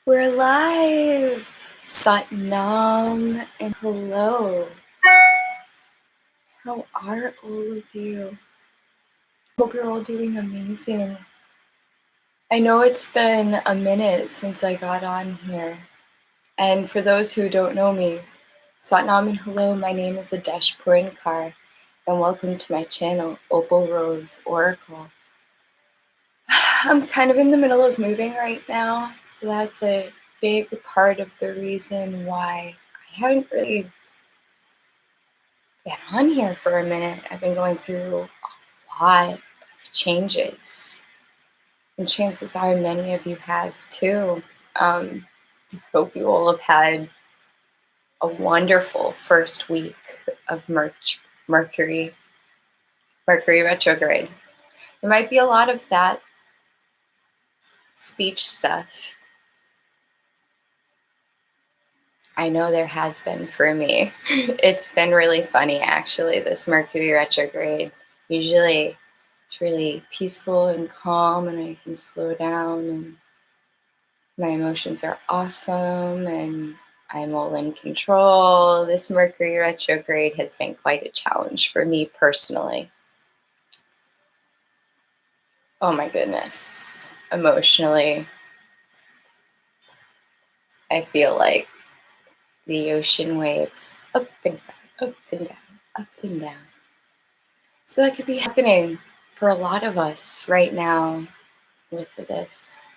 We're live! Satnam and hello. How are all of you? Hope you're all doing amazing. I know it's been a minute since I got on here. And for those who don't know me, Satnam and hello, my name is Adesh Purinkar, and welcome to my channel, Opal Rose Oracle. I'm kind of in the middle of moving right now, so that's a big part of the reason why I haven't really been on here for a minute. I've been going through a lot of changes, and chances are many of you have too. I hope you all have had a wonderful first week of Mercury retrograde. There might be a lot of that speech stuff. I know there has been for me. It's been really funny, actually, this Mercury retrograde. Usually it's really peaceful and calm, and I can slow down, and my emotions are awesome, and I'm all in control. This Mercury retrograde has been quite a challenge for me personally. Oh my goodness. Emotionally, I feel like the ocean waves up and down, up and down, up and down. So that could be happening for a lot of us right now with this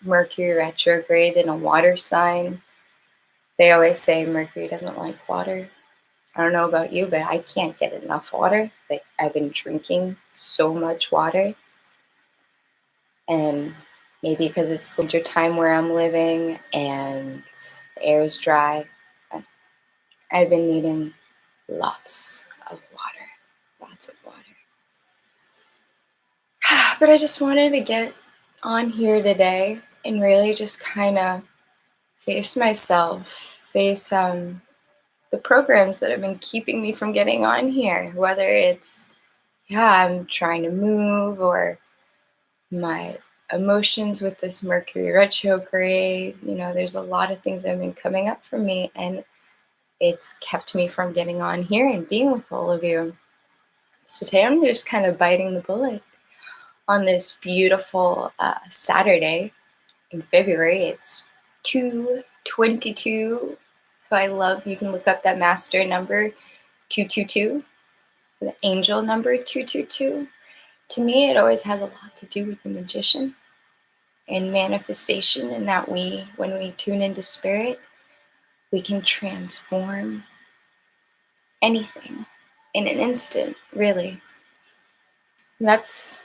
Mercury retrograde in a water sign. They always say Mercury doesn't like water. I don't know about you, but I can't get enough water. Like, I've been drinking so much water. And maybe because it's winter time where I'm living and the air is dry, I've been needing lots of water. Lots of water. But I just wanted to get on here today and really just kind of face myself, face the programs that have been keeping me from getting on here, whether it's, I'm trying to move, or my emotions with this Mercury retrograde. There's a lot of things that have been coming up for me, and it's kept me from getting on here and being with all of you. So today I'm just kind of biting the bullet on this beautiful Saturday in February. It's 2/22. So you can look up that master number 222, the angel number 222. To me, it always has a lot to do with the magician and manifestation, and that when we tune into spirit, we can transform anything in an instant, really. And that's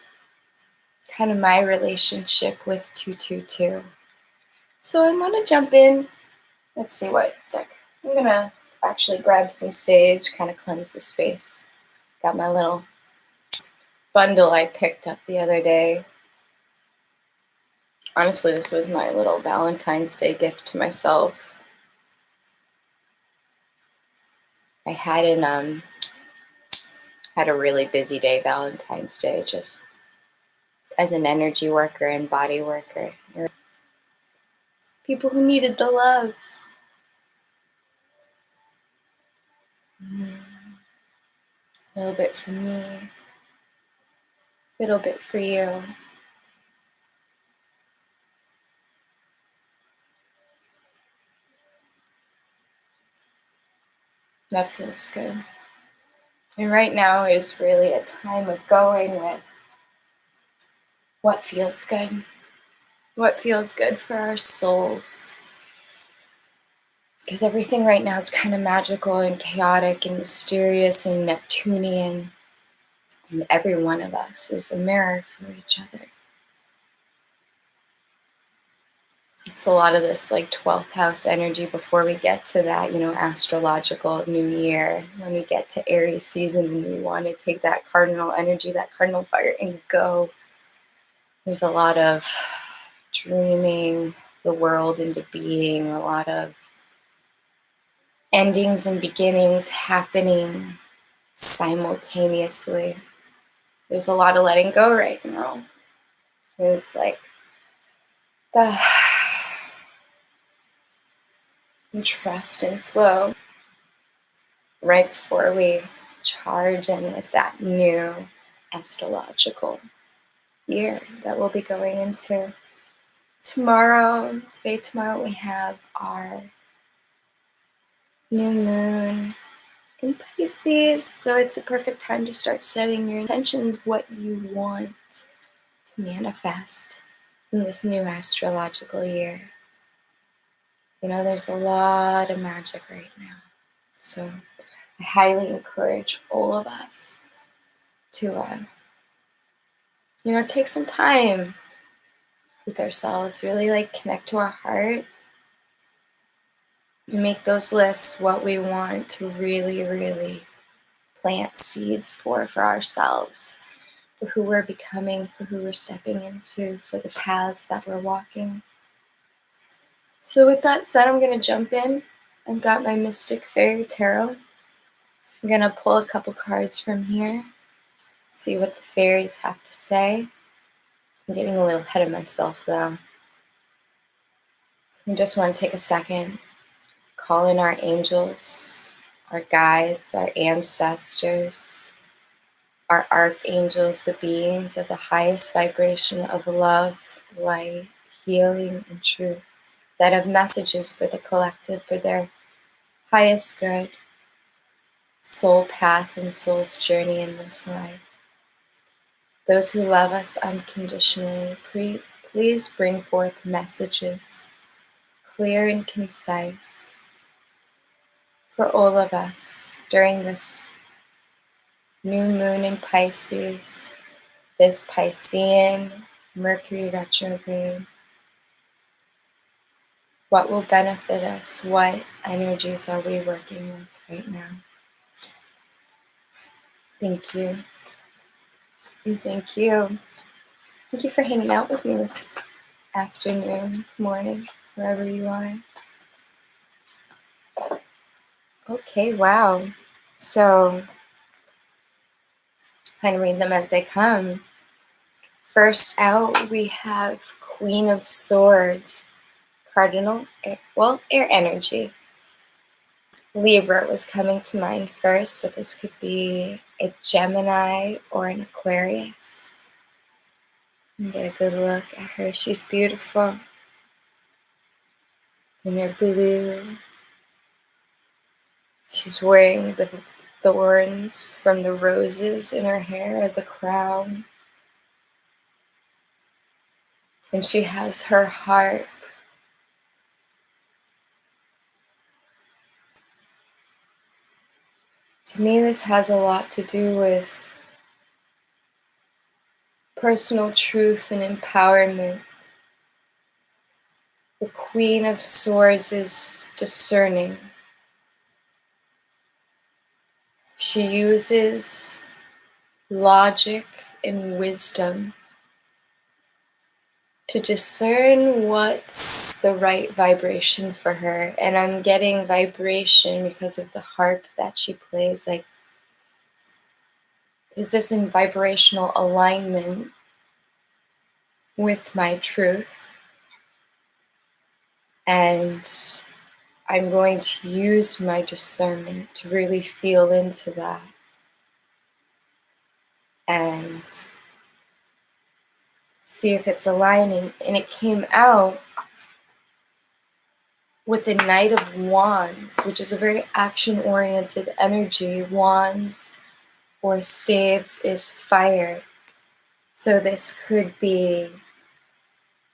kind of my relationship with 222. So I'm going to jump in. Let's see what deck. I'm going to actually grab some sage, kind of cleanse the space. Got my little bundle I picked up the other day. Honestly, this was my little Valentine's Day gift to myself. I had a really busy day Valentine's Day, just as an energy worker and body worker. People who needed the love. A little bit for me, a little bit for you. That feels good. And right now is really a time of going with what feels good. What feels good for our souls. Because everything right now is kind of magical and chaotic and mysterious and Neptunian. And every one of us is a mirror for each other. It's a lot of this like 12th house energy before we get to that, astrological new year. When we get to Aries season and we want to take that cardinal energy, that cardinal fire, and go. There's a lot of dreaming the world into being, a lot of endings and beginnings happening simultaneously. There's a lot of letting go right now. There's like and trust and flow right before we charge in with that new astrological year that we'll be going into tomorrow. Tomorrow we have our new moon in Pisces, so it's a perfect time to start setting your intentions, what you want to manifest in this new astrological year. You know, there's a lot of magic right now, so I highly encourage all of us to, take some time with ourselves, really like connect to our heart, and make those lists what we want to really, really plant seeds for ourselves, for who we're becoming, for who we're stepping into, for the paths that we're walking. So with that said, I'm going to jump in. I've got my Mystic Fairy Tarot. I'm going to pull a couple cards from here, see what the fairies have to say. I'm getting a little ahead of myself though. I just want to take a second, call in our angels, our guides, our ancestors, our archangels, the beings of the highest vibration of love, light, healing, and truth, that have messages for the collective, for their highest good, soul path and soul's journey in this life. Those who love us unconditionally, please bring forth messages, clear and concise, for all of us during this new moon in Pisces, this Piscean Mercury retrograde. What will benefit us? What energies are we working with right now? Thank you. And thank you. Thank you for hanging out with me this afternoon, morning, wherever you are. Okay, wow. So, kind of read them as they come. First out, we have Queen of Swords, Cardinal, air energy. Libra was coming to mind first, but this could be a Gemini or an Aquarius. And get a good look at her. She's beautiful in her blue. She's wearing the thorns from the roses in her hair as a crown. And she has her harp. To me, this has a lot to do with personal truth and empowerment. The Queen of Swords is discerning. She uses logic and wisdom to discern what's the right vibration for her. And I'm getting vibration because of the harp that she plays. Like, is this in vibrational alignment with my truth? And I'm going to use my discernment to really feel into that and see if it's aligning. And it came out with the Knight of Wands, which is a very action-oriented energy. Wands or staves is fire. So this could be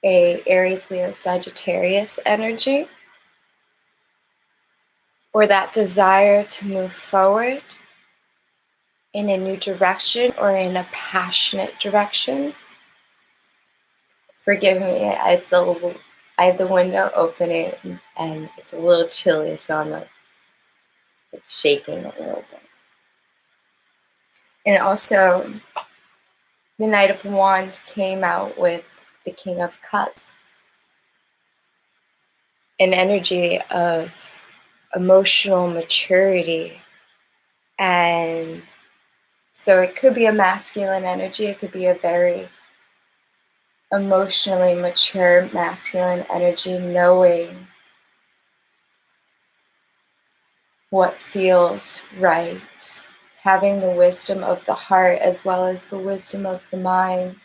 a Aries, Leo, Sagittarius energy, or that desire to move forward in a new direction or in a passionate direction. Forgive me, I have the window open and it's a little chilly, so I'm like shaking a little bit. And also, the Knight of Wands came out with the King of Cups, an energy of emotional maturity. And so it could be a masculine energy, it could be a very emotionally mature masculine energy, knowing what feels right, having the wisdom of the heart as well as the wisdom of the mind.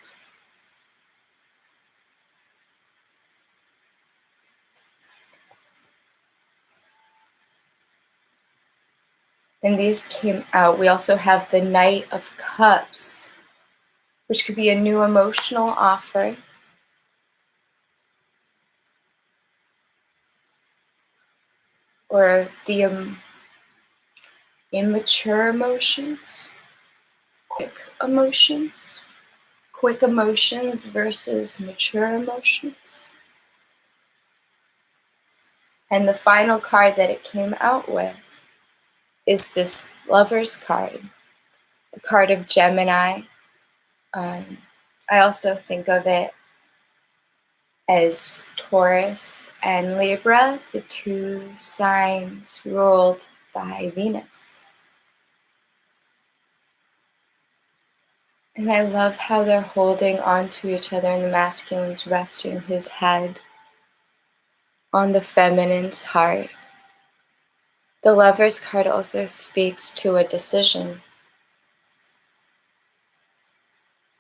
And these came out. We also have the Knight of Cups, which could be a new emotional offer. Or the immature emotions, quick emotions, quick emotions versus mature emotions. And the final card that it came out with is this Lover's card, the card of Gemini. I also think of it as Taurus and Libra, the two signs ruled by Venus. And I love how they're holding on to each other, and the masculine's resting his head on the feminine's heart. The Lover's card also speaks to a decision,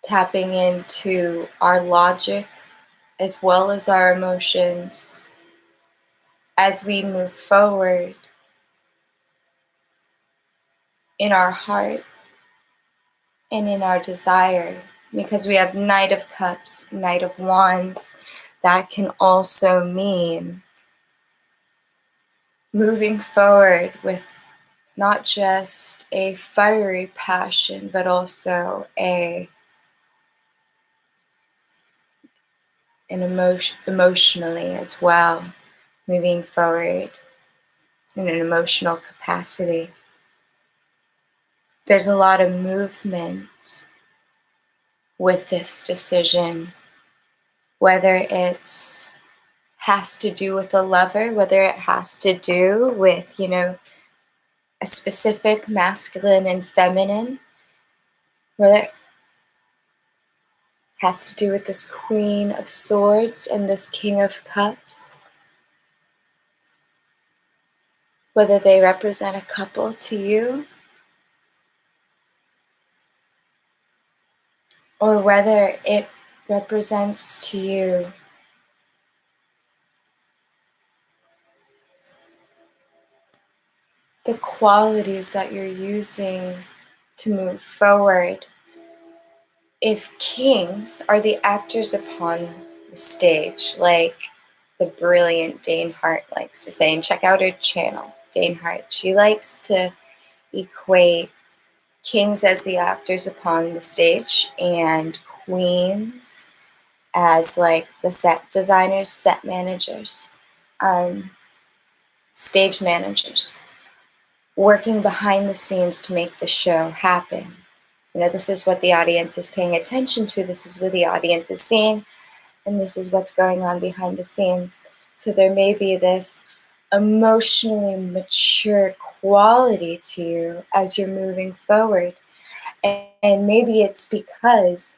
tapping into our logic as well as our emotions as we move forward in our heart and in our desire. Because we have Knight of Cups, Knight of Wands, that can also mean moving forward with not just a fiery passion, but also an emotionally as well, moving forward in an emotional capacity. There's a lot of movement with this decision, whether it's has to do with a lover, whether it has to do with, a specific masculine and feminine, whether it has to do with this Queen of Swords and this King of Cups, whether they represent a couple to you, or whether it represents to you the qualities that you're using to move forward. If kings are the actors upon the stage, like the brilliant Dane Hart likes to say, and check out her channel, Dane Hart, she likes to equate kings as the actors upon the stage and queens as like the set designers, set managers, stage managers, working behind the scenes to make the show happen. This is what the audience is paying attention to, this is what the audience is seeing, and this is what's going on behind the scenes. So there may be this emotionally mature quality to you as you're moving forward. And maybe it's because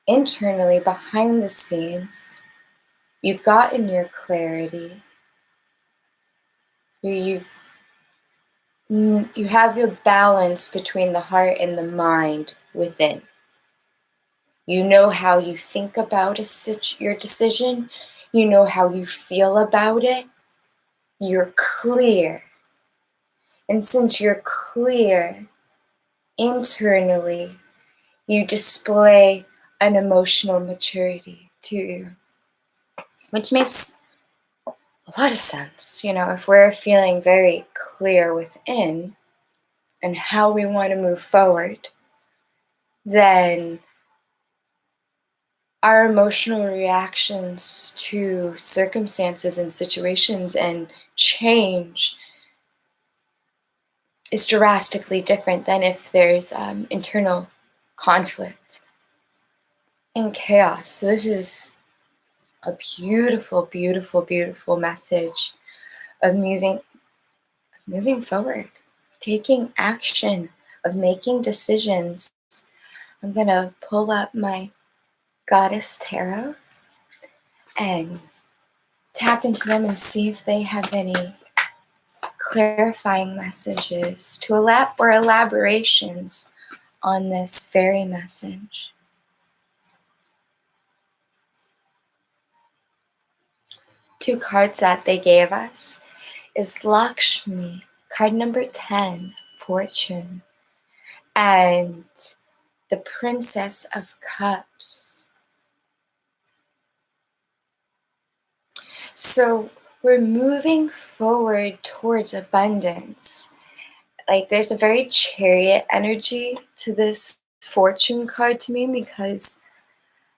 internally, behind the scenes, you've gotten your clarity. You have your balance between the heart and the mind within. You know how you think about your decision. You know how you feel about it. You're clear. And since you're clear internally, you display an emotional maturity to you, which makes a lot of sense. If we're feeling very clear within and how we want to move forward, then our emotional reactions to circumstances and situations and change is drastically different than if there's internal conflict and chaos. So this is a beautiful, beautiful, beautiful message of moving forward, taking action, of making decisions. I'm gonna pull up my Goddess Tarot and tap into them and see if they have any clarifying messages or elaborations on this very message. Two cards that they gave us is Lakshmi, card number 10, Fortune, and the Princess of Cups. So we're moving forward towards abundance. Like there's a very chariot energy to this Fortune card to me, because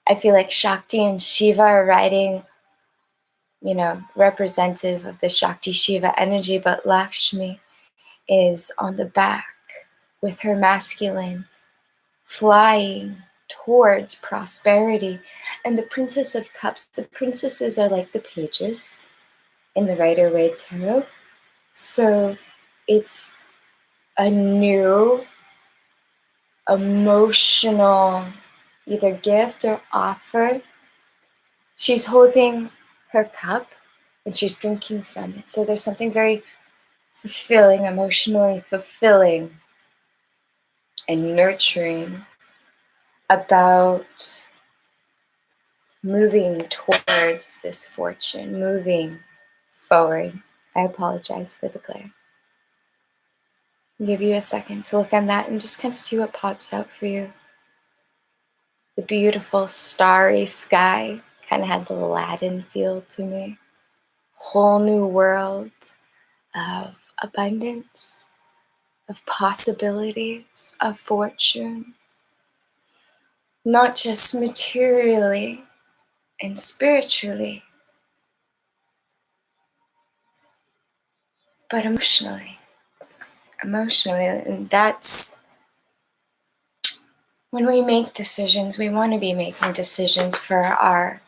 I feel like Shakti and Shiva are riding, representative of the Shakti Shiva energy, but Lakshmi is on the back with her masculine, flying towards prosperity. And the Princess of Cups, the princesses are like the pages in the Rider-Waite Tarot. So it's a new emotional either gift or offer. She's holding her cup and she's drinking from it. So there's something very fulfilling, emotionally fulfilling and nurturing about moving towards this fortune, moving forward. I apologize for the glare. I'll give you a second to look on that and just kind of see what pops out for you. The beautiful starry sky kind of has a Aladdin feel to me. Whole new world of abundance, of possibilities, of fortune. Not just materially and spiritually, but emotionally. And that's when we make decisions, we want to be making decisions for our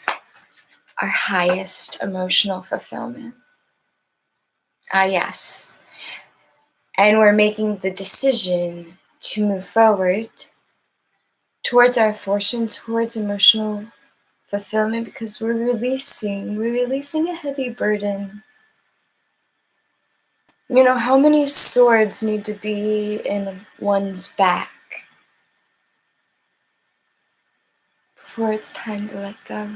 highest emotional fulfillment. Yes. And we're making the decision to move forward towards our fortune, towards emotional fulfillment, because we're releasing a heavy burden. How many swords need to be in one's back before it's time to let go?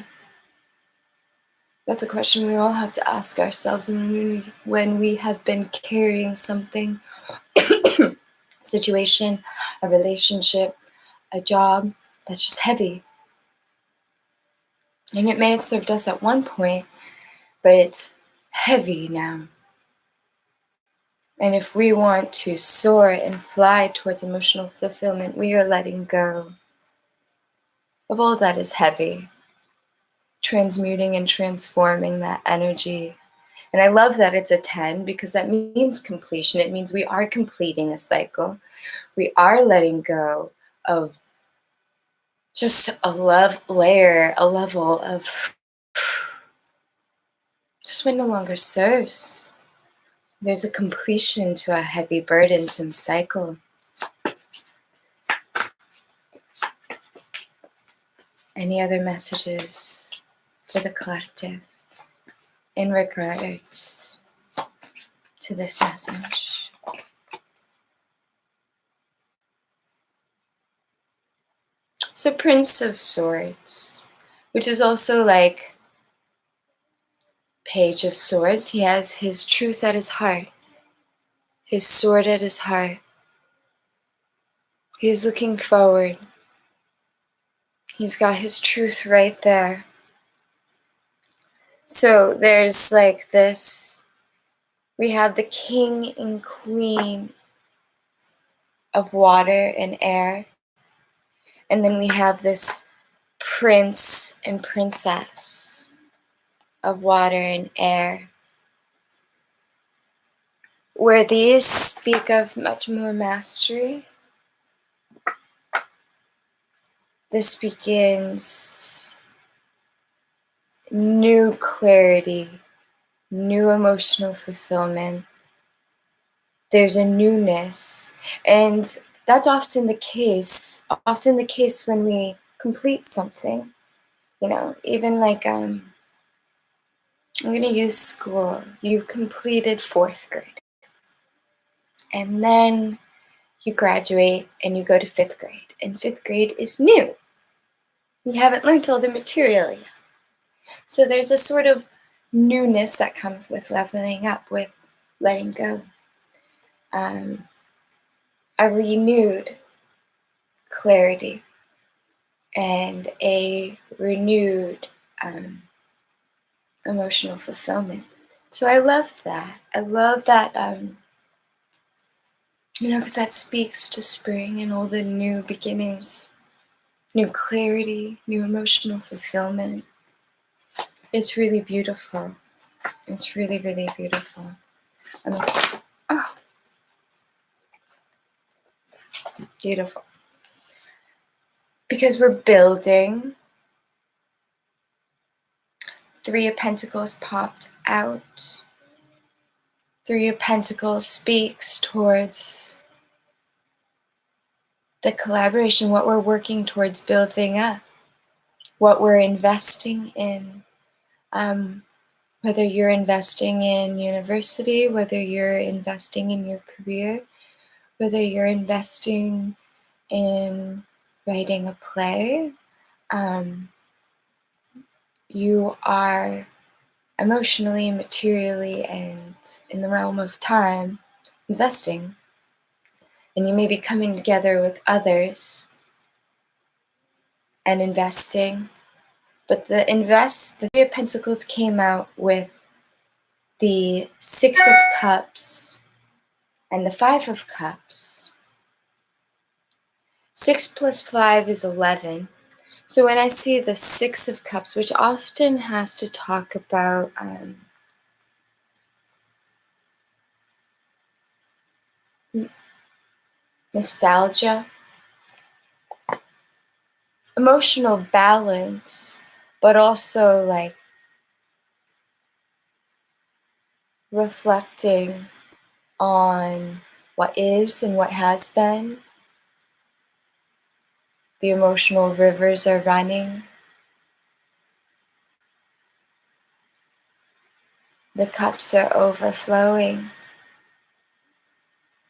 That's a question we all have to ask ourselves when we have been carrying something, situation, a relationship, a job that's just heavy. And it may have served us at one point, but it's heavy now. And if we want to soar and fly towards emotional fulfillment, we are letting go of all that is heavy, transmuting and transforming that energy. And I love that it's a 10, because that means completion. It means we are completing a cycle. We are letting go of just a level of just what no longer serves. There's a completion to a heavy, burdensome cycle. Any other messages for the collective in regards to this message? So Prince of Swords, which is also like Page of Swords. He has his truth at his heart, his sword at his heart. He's looking forward. He's got his truth right there. So there's like this, we have the king and queen of water and air. And then we have this prince and princess of water and air, where these speak of much more mastery. This begins new clarity, new emotional fulfillment. There's a newness, and that's often the case when we complete something. Even like I'm going to use school. You completed 4th grade. And then you graduate and you go to 5th grade. And 5th grade is new. You haven't learned all the material yet. So there's a sort of newness that comes with leveling up, with letting go. A renewed clarity and a renewed emotional fulfillment. So I love that. I love that, because that speaks to spring and all the new beginnings, new clarity, new emotional fulfillment. It's really beautiful. It's really, really beautiful. Beautiful. Because we're building. 3 of Pentacles popped out. 3 of Pentacles speaks towards the collaboration, what we're working towards building up, what we're investing in. Whether you're investing in university, whether you're investing in your career, whether you're investing in writing a play, you are emotionally, materially, and in the realm of time investing. And you may be coming together with others and investing. But the 3 of Pentacles came out with the 6 of Cups and the 5 of Cups. 6 plus 5 is 11. So when I see the 6 of Cups, which often has to talk about nostalgia, emotional balance, but also like reflecting on what is and what has been. The emotional rivers are running. The cups are overflowing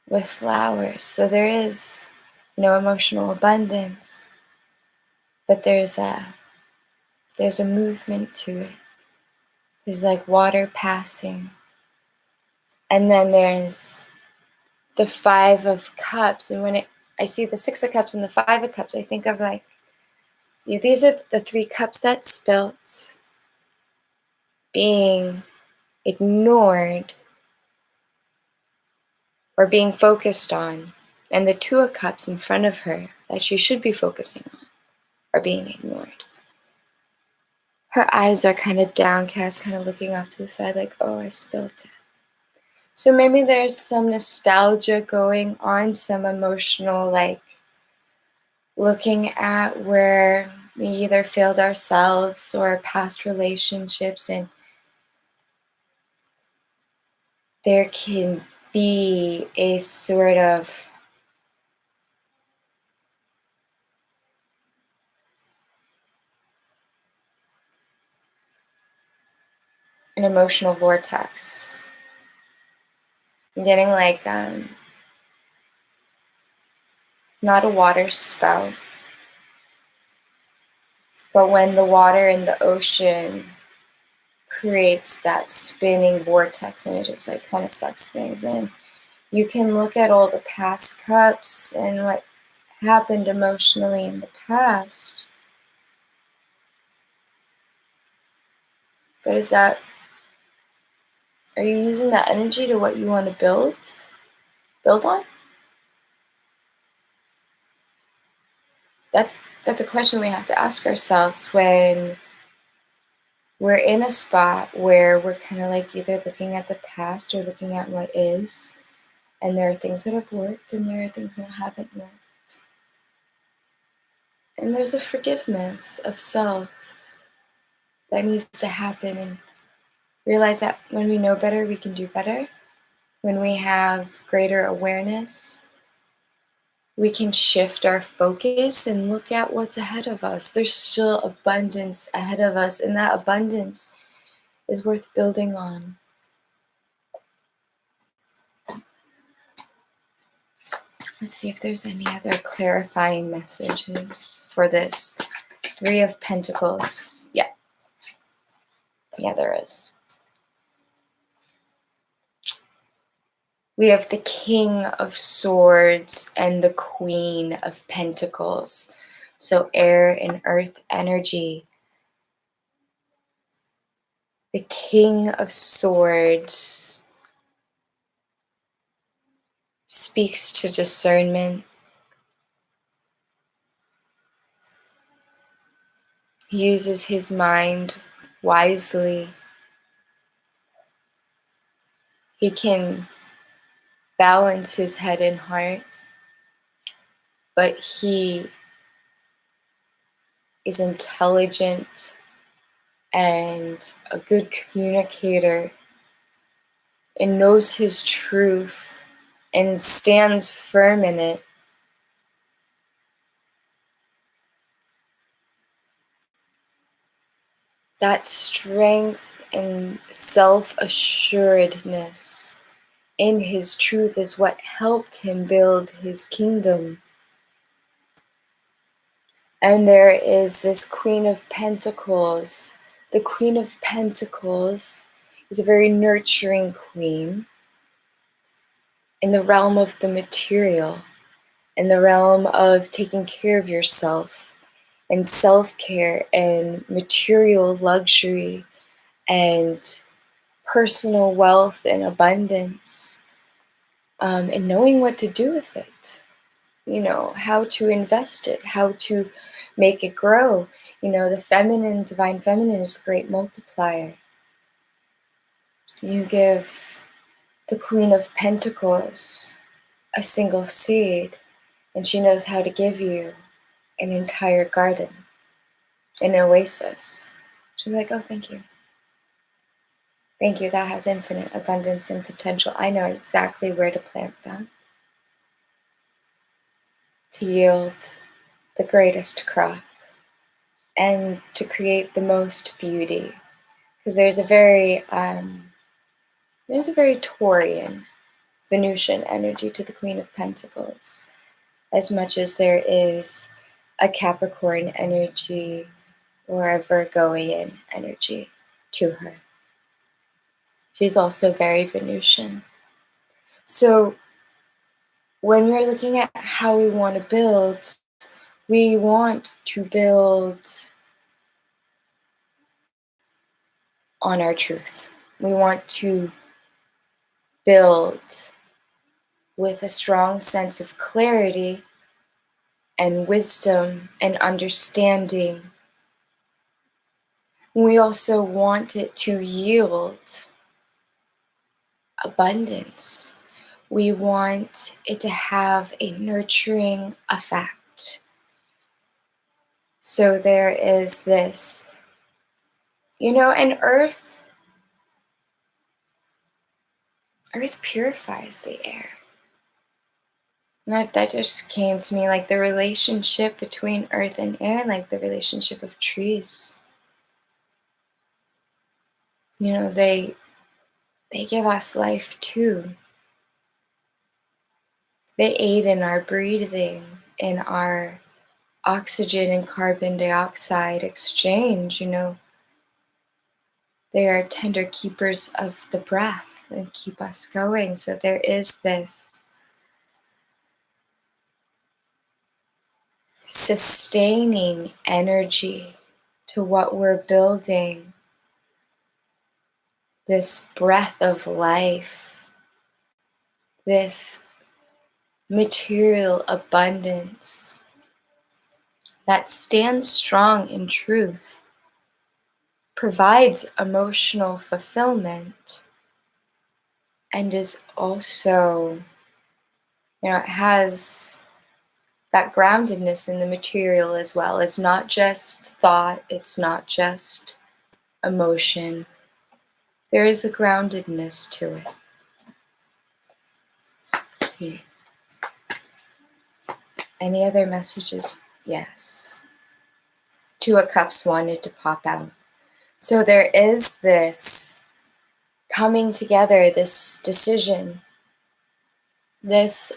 with flowers. So there is, emotional abundance, but there's a movement to it. There's like water passing. And then there's the 5 of Cups. And when I see the 6 of Cups and the 5 of Cups, I think of like, these are the 3 cups that spilt, being ignored or being focused on. And the 2 of Cups in front of her that she should be focusing on are being ignored. Her eyes are kind of downcast, kind of looking off to the side like, oh, I spilt it. So maybe there's some nostalgia going on, some emotional, like looking at where we either failed ourselves or past relationships, and there can be a sort of an emotional vortex. I'm getting like not a water spout, but when the water in the ocean creates that spinning vortex and it just like kind of sucks things in. You can look at all the past cups and what happened emotionally in the past. But are you using that energy to what you want to build on? That's a question we have to ask ourselves when we're in a spot where we're kind of like either looking at the past or looking at what is, and there are things that have worked and there are things that haven't worked. And there's a forgiveness of self that needs to happen, and realize that when we know better, we can do better. When we have greater awareness, we can shift our focus and look at what's ahead of us. There's still abundance ahead of us, and that abundance is worth building on. Let's see if there's any other clarifying messages for this Three of Pentacles. Yeah, there is. We have the King of Swords and the Queen of Pentacles. So air and earth energy. The King of Swords speaks to discernment. He uses his mind wisely. He can balance his head and heart, but he is intelligent and a good communicator and knows his truth and stands firm in it. That strength and self-assuredness in his truth is what helped him build his kingdom. And there is this Queen of Pentacles. The Queen of Pentacles is a very nurturing queen in the realm of the material, in the realm of taking care of yourself and self-care and material luxury and personal wealth and abundance, and knowing what to do with it. You know, how to invest it, how to make it grow. You know, the feminine, divine feminine is a great multiplier. You give the Queen of Pentacles a single seed, and she knows how to give you an entire garden, an oasis. She'll be like, oh, thank you. Thank you, that has infinite abundance and potential. I know exactly where to plant them to yield the greatest crop and to create the most beauty. Because there's a very Taurian, Venusian energy to the Queen of Pentacles, as much as there is a Capricorn energy or a Virgoian energy to her. She's also very Venusian. So when we're looking at how we want to build, we want to build on our truth. We want to build with a strong sense of clarity and wisdom and understanding. We also want it to yield abundance. We want it to have a nurturing effect. So there is this, and earth purifies the air. That just came to me, like the relationship between earth and air, like the relationship of trees. They give us life too. They aid in our breathing, in our oxygen and carbon dioxide exchange. They are tender keepers of the breath and keep us going. So there is this sustaining energy to what we're building, this breath of life, this material abundance that stands strong in truth, provides emotional fulfillment, and is also, it has that groundedness in the material as well. It's not just thought, it's not just emotion. There is a groundedness to it. Let's see. Any other messages? Yes. Two of Cups wanted to pop out. So there is this coming together, this decision, this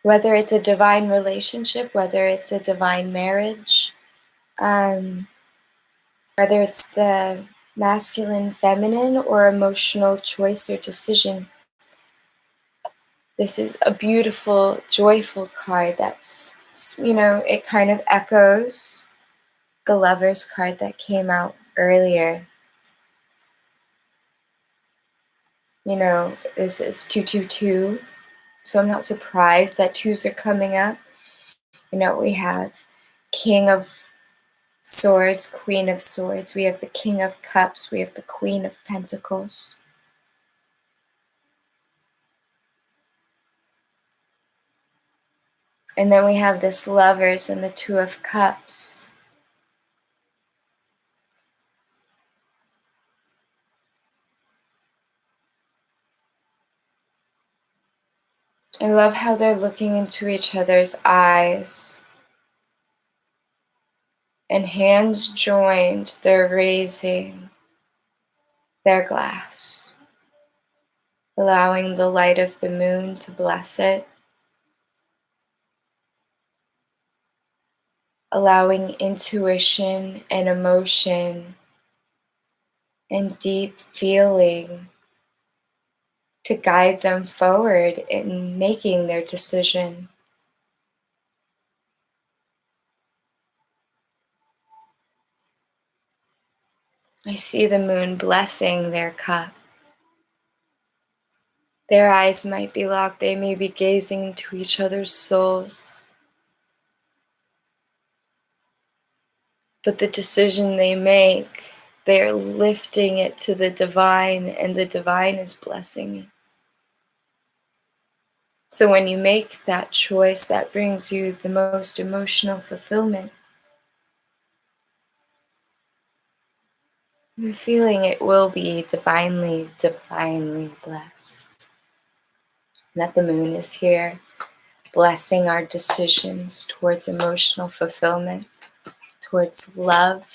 Whether it's a divine relationship, whether it's a divine marriage, um, whether it's the masculine, feminine, or emotional choice or decision. This is a beautiful, joyful card that's, it kind of echoes the Lover's card that came out earlier. This is 222, so I'm not surprised that twos are coming up. We have King of Swords, Queen of Swords, we have the King of Cups, we have the Queen of Pentacles. And then we have this Lovers and the Two of Cups. I love how they're looking into each other's eyes. And hands joined, they're raising their glass, allowing the light of the moon to bless it, allowing intuition and emotion and deep feeling to guide them forward in making their decision. I see the moon blessing their cup. Their eyes might be locked, they may be gazing into each other's souls. But the decision they make, they're lifting it to the divine, and the divine is blessing it. So when you make that choice, that brings you the most emotional fulfillment. You're feeling it will be divinely, divinely blessed. And that the moon is here, blessing our decisions towards emotional fulfillment, towards love.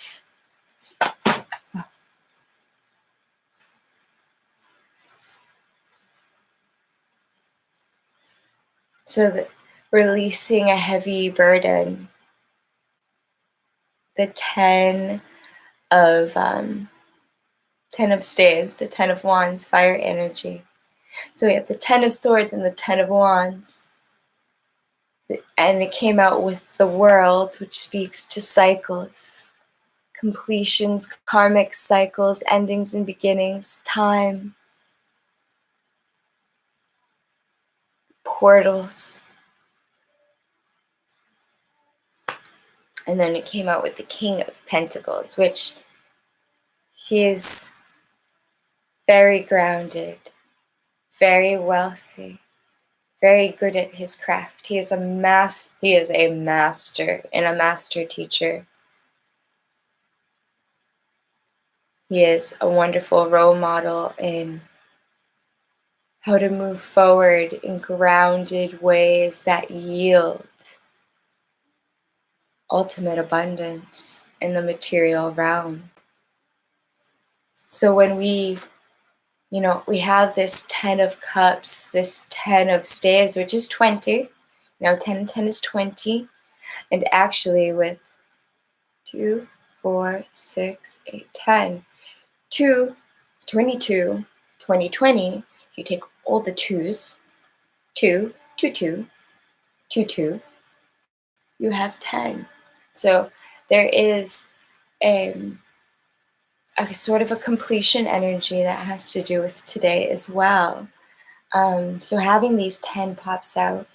So that releasing a heavy burden, the 10 of staves, the 10 of wands, fire energy. So we have the 10 of swords and the 10 of wands. And it came out with the world, which speaks to cycles, completions, karmic cycles, endings and beginnings, time, portals. And then it came out with the King of Pentacles, which he is very grounded, very wealthy, very good at his craft. He is a master and a master teacher. He is a wonderful role model in how to move forward in grounded ways that yield ultimate abundance in the material realm. So when we have this 10 of cups, this 10 of staves, which is 20. 10 and 10 is 20. And actually with 2, 4, 6, 8, 10, 2, 22, 20, 20, you take all the twos, 2, 2, 2, 2, 2, you have 10. So there is a sort of a completion energy that has to do with today as well. So having these 10 pops out,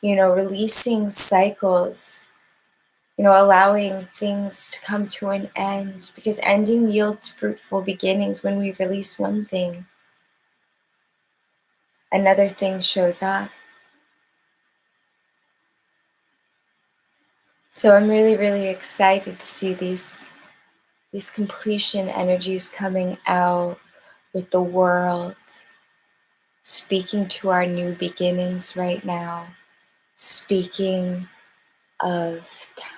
releasing cycles, allowing things to come to an end, because ending yields fruitful beginnings. When we release one thing, another thing shows up. So I'm really, really excited to see these completion energies coming out with the world, speaking to our new beginnings right now, speaking of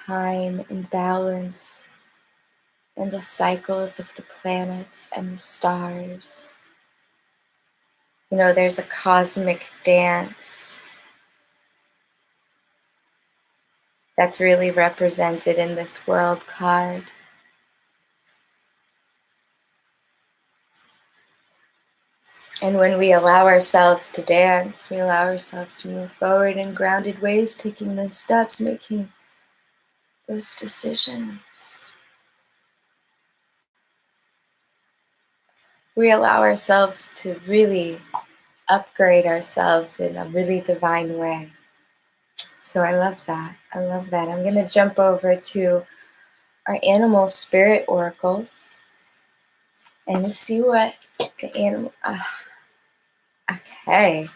time and balance and the cycles of the planets and the stars. There's a cosmic dance that's really represented in this World card. And when we allow ourselves to dance, we allow ourselves to move forward in grounded ways, taking those steps, making those decisions. We allow ourselves to really upgrade ourselves in a really divine way. So I love that. I love that. I'm going to jump over to our animal spirit oracles and see what the animal. Okay.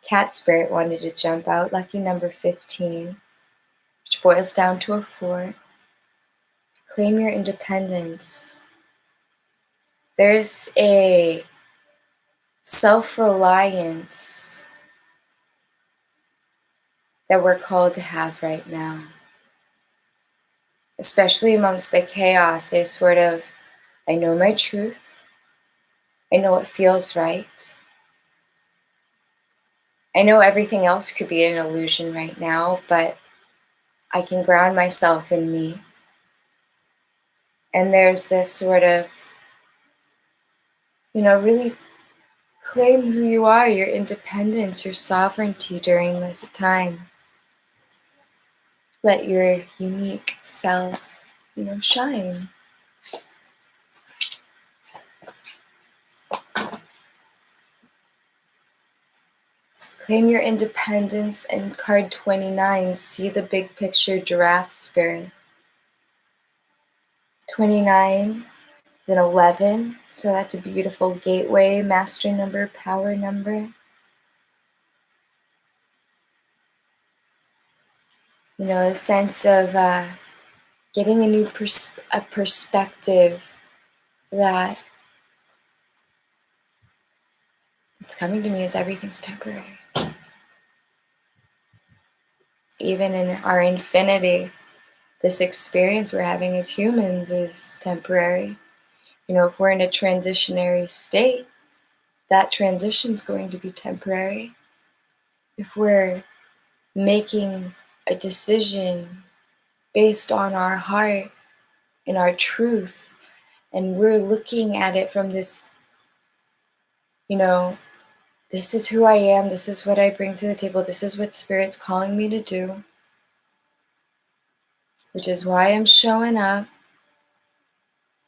Cat spirit wanted to jump out. Lucky number 15, which boils down to a 4. Claim your independence. There's a self-reliance that we're called to have right now. Especially amongst the chaos, there's sort of, I know my truth. I know what feels right. I know everything else could be an illusion right now, but I can ground myself in me. And there's this sort of, really claim who you are, your independence, your sovereignty during this time. Let your unique self, shine. Claim your independence, and card 29, see the big picture, giraffe spirit. 29 is an 11, so that's a beautiful gateway, master number, power number. A sense of getting a new perspective that it's coming to me as everything's temporary. Even in our infinity, this experience we're having as humans is temporary. If we're in a transitionary state, that transition's going to be temporary. If we're making a decision based on our heart and our truth, and we're looking at it from this, this is who I am, this is what I bring to the table, this is what Spirit's calling me to do, which is why I'm showing up.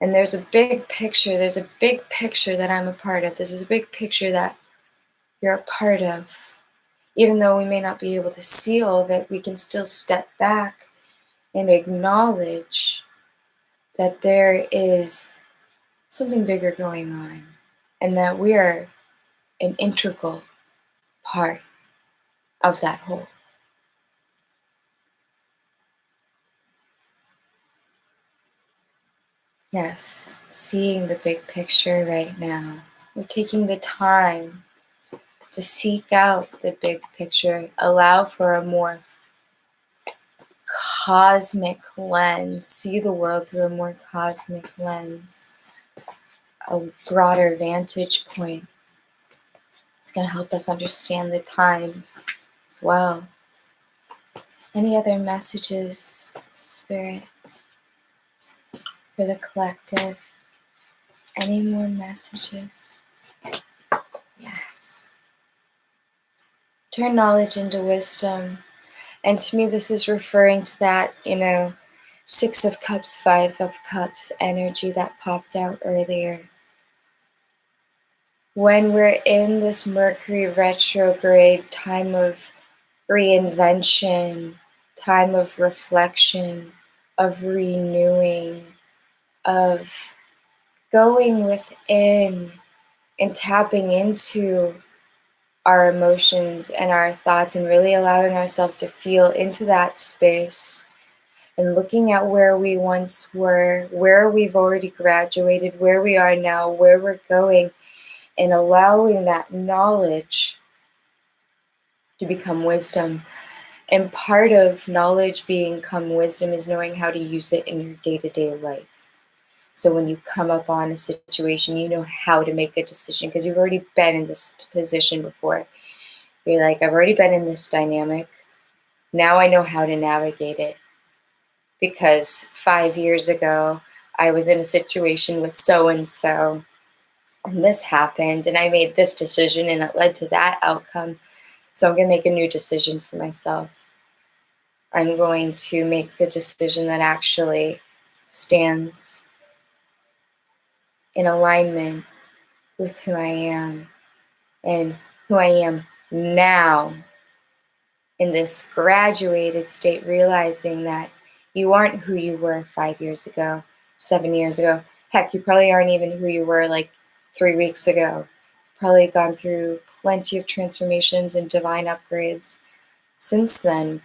And there's a big picture that I'm a part of. This is a big picture that you're a part of. Even though we may not be able to see all of it, we can still step back and acknowledge that there is something bigger going on, and that we are an integral part of that whole. Yes, seeing the big picture right now. We're taking the time to seek out the big picture, allow for a more cosmic lens, see the world through a more cosmic lens, a broader vantage point. It's going to help us understand the times as well. Any other messages, Spirit, for the collective? Any more messages? Yes. Turn knowledge into wisdom. And to me, this is referring to that, 6 of Cups, 5 of Cups energy that popped out earlier. When we're in this Mercury retrograde time of reinvention, time of reflection, of renewing, of going within and tapping into our emotions and our thoughts, and really allowing ourselves to feel into that space, and looking at where we once were, where we've already graduated, where we are now, where we're going, and allowing that knowledge to become wisdom. And part of knowledge become wisdom is knowing how to use it in your day-to-day life. So when you come up on a situation, you know how to make a decision because you've already been in this position before. You're like, I've already been in this dynamic. Now I know how to navigate it. because 5 years ago I was in a situation with so and so, and this happened, and I made this decision, and it led to that outcome. So I'm going to make a new decision for myself. I'm going to make the decision that actually stands in alignment with who I am and who I am now in this graduated state, realizing that you aren't who you were 5 years ago, 7 years ago. Heck, you probably aren't even who you were like 3 weeks ago. Probably gone through plenty of transformations and divine upgrades since then.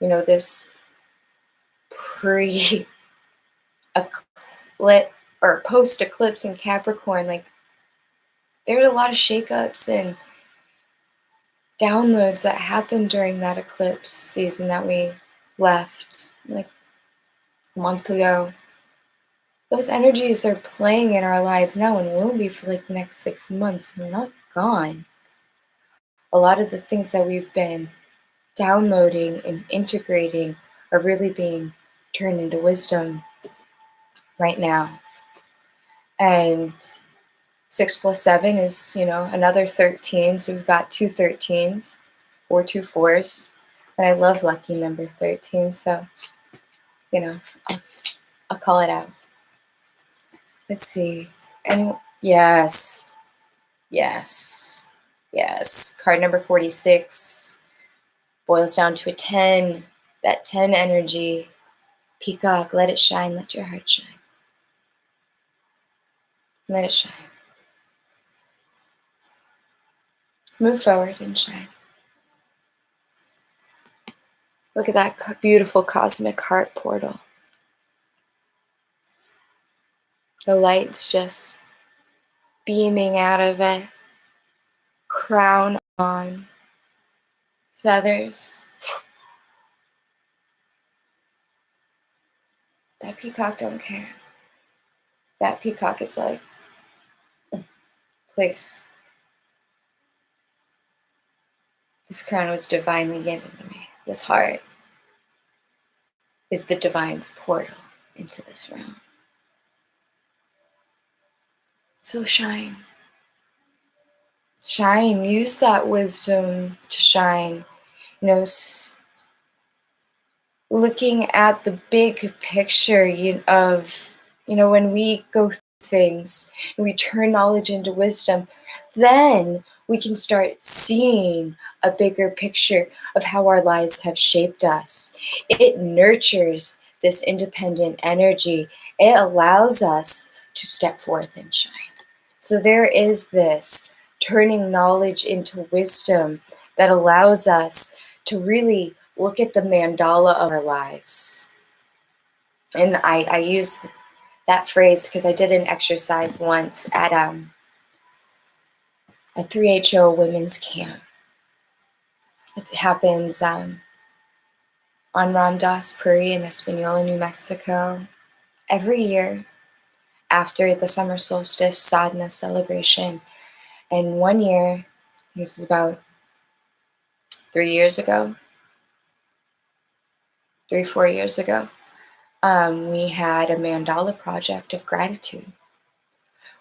You know, this pre eclipse or post eclipse in Capricorn, like there's a lot of shakeups and downloads that happened during that eclipse season that we left like a month ago. Those energies are playing in our lives now and will be for like the next 6 months. They're not gone. A lot of the things that we've been downloading and integrating are really being turned into wisdom right now. And 6 plus 7 is, another 13. So we've got two 13s, 4 2 4s. And I love lucky number 13. So, I'll call it out. Let's see. Yes. Yes. Yes. Card number 46 boils down to a 10. That 10 energy. Peacock, let it shine. Let your heart shine. Let it shine. Move forward and shine. Look at that beautiful cosmic heart portal. The light's just beaming out of it. Crown on. Feathers. That peacock don't care. That peacock is like, please. This crown was divinely given to me. This heart is the divine's portal into this realm. So shine. Shine. Use that wisdom to shine. Looking at the big picture of, when we go through things and we turn knowledge into wisdom, then we can start seeing a bigger picture of how our lives have shaped us. It nurtures this independent energy. It allows us to step forth and shine. So there is this turning knowledge into wisdom that allows us to really look at the mandala of our lives. And I use that phrase because I did an exercise once at a 3HO women's camp. It happens on Ramdas Prairie in Espanola, New Mexico, every year after the summer solstice sadhana celebration. And one year, this is about 4 years ago, we had a mandala project of gratitude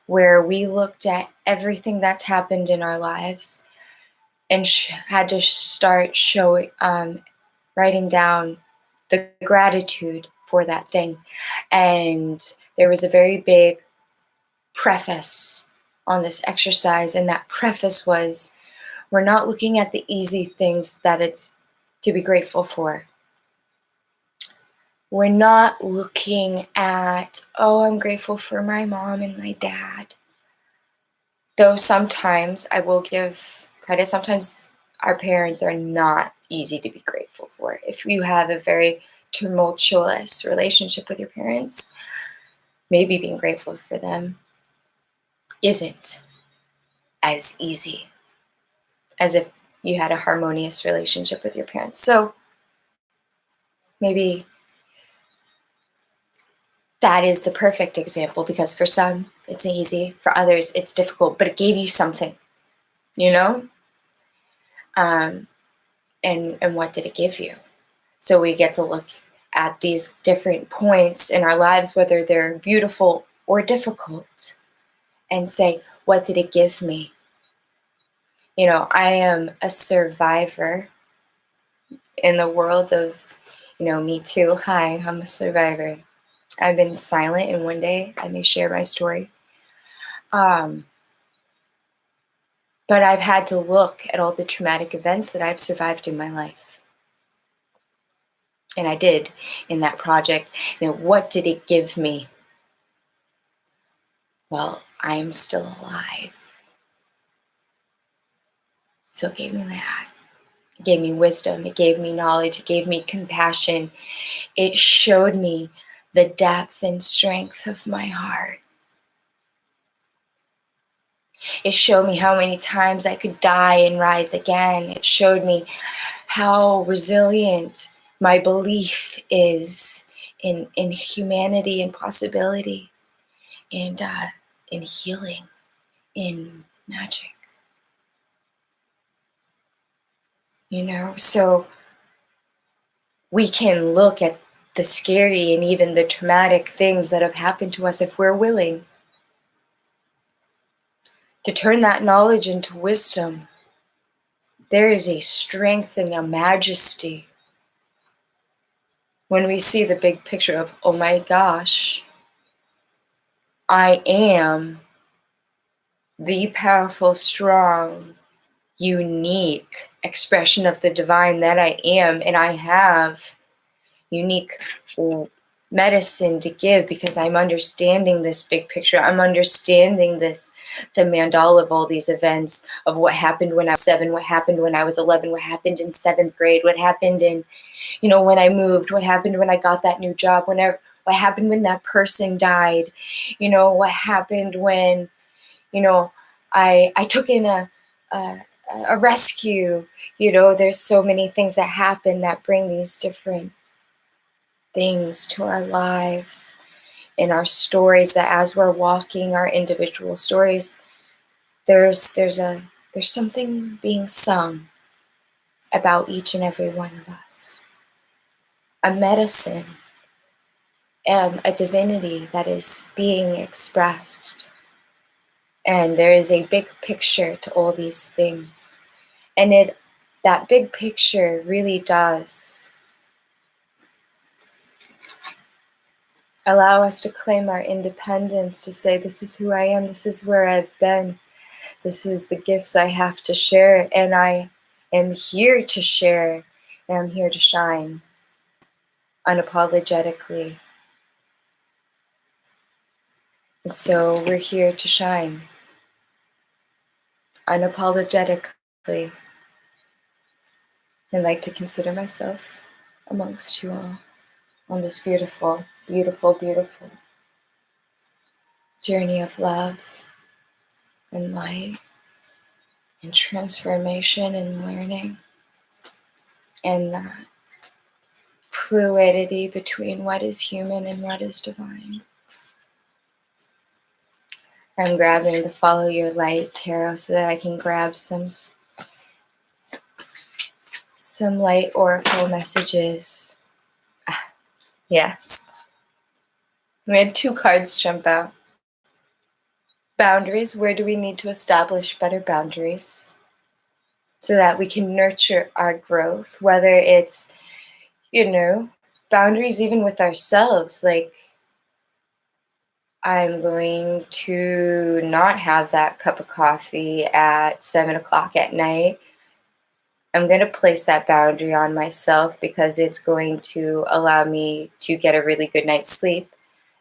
where we looked at everything that's happened in our lives and had to start writing down the gratitude for that thing. And there was a very big preface on this exercise, and that preface was, we're not looking at the easy things that it's to be grateful for. We're not looking at, I'm grateful for my mom and my dad. Though sometimes, I will give credit, sometimes our parents are not easy to be grateful for. If you have a very tumultuous relationship with your parents, maybe being grateful for them isn't as easy as if you had a harmonious relationship with your parents. So maybe that is the perfect example, because for some it's easy, for others it's difficult, but it gave you something, and what did it give you? So we get to look at these different points in our lives, whether they're beautiful or difficult, and say, what did it give me? I am a survivor in the world of, Me Too. Hi, I'm a survivor. I've been silent, and one day I may share my story. But I've had to look at all the traumatic events that I've survived in my life. And I did in that project. What did it give me? Well, I'm still alive. So it gave me that. It gave me wisdom. It gave me knowledge. It gave me compassion. It showed me the depth and strength of my heart. It showed me how many times I could die and rise again. It showed me how resilient my belief is in humanity and possibility, and in healing, in magic. So we can look at the scary and even the traumatic things that have happened to us if we're willing to turn that knowledge into wisdom. There is a strength and a majesty when we see the big picture of, oh my gosh, I am the powerful, strong, unique expression of the divine that I am, and I have unique medicine to give because I'm understanding this big picture. I'm understanding the mandala of all these events, of what happened when I was 7, what happened when I was 11, what happened in 7th grade, what happened in, when I moved, what happened when I got that new job, what happened when that person died, what happened when, I took in a rescue. There's so many things that happen that bring these different things to our lives in our stories, that as we're walking our individual stories, there's something being sung about each and every one of us, a medicine, a divinity that is being expressed. And there is a big picture to all these things, and that big picture really does allow us to claim our independence, to say, this is who I am, this is where I've been, this is the gifts I have to share, and I am here to share, and I'm here to shine unapologetically. And so we're here to shine unapologetically. I like to consider myself amongst you all on this beautiful, beautiful, beautiful journey of love and light and transformation and learning, and that fluidity between what is human and what is divine. I'm grabbing the Follow Your Light tarot so that I can grab some light oracle messages. Yes. We had 2 cards jump out. Boundaries. Where do we need to establish better boundaries so that we can nurture our growth? Whether it's, boundaries even with ourselves, like, I'm going to not have that cup of coffee at 7 o'clock at night. I'm going to place that boundary on myself because it's going to allow me to get a really good night's sleep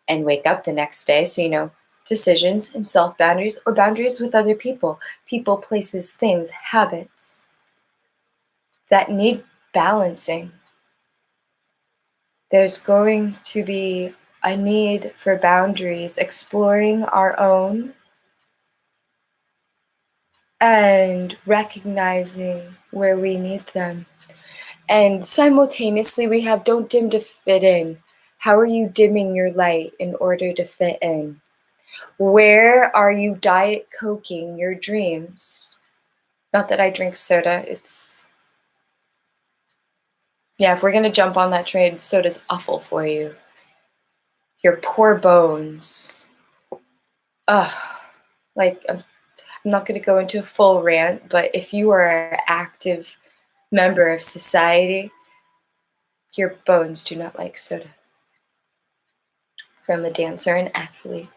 and wake up the next day. So, decisions and self-boundaries, or boundaries with other people, places, things, habits that need balancing. There's going to be a need for boundaries, exploring our own and recognizing where we need them. And simultaneously, we have don't dim to fit in. How are you dimming your light in order to fit in? Where are you diet coking your dreams? Not that I drink soda, it's Yeah, if we're going to jump on that train, soda's awful for you. Your poor bones. Ugh. Like, I'm not going to go into a full rant, but if you are an active member of society, your bones do not like soda. From a dancer and athlete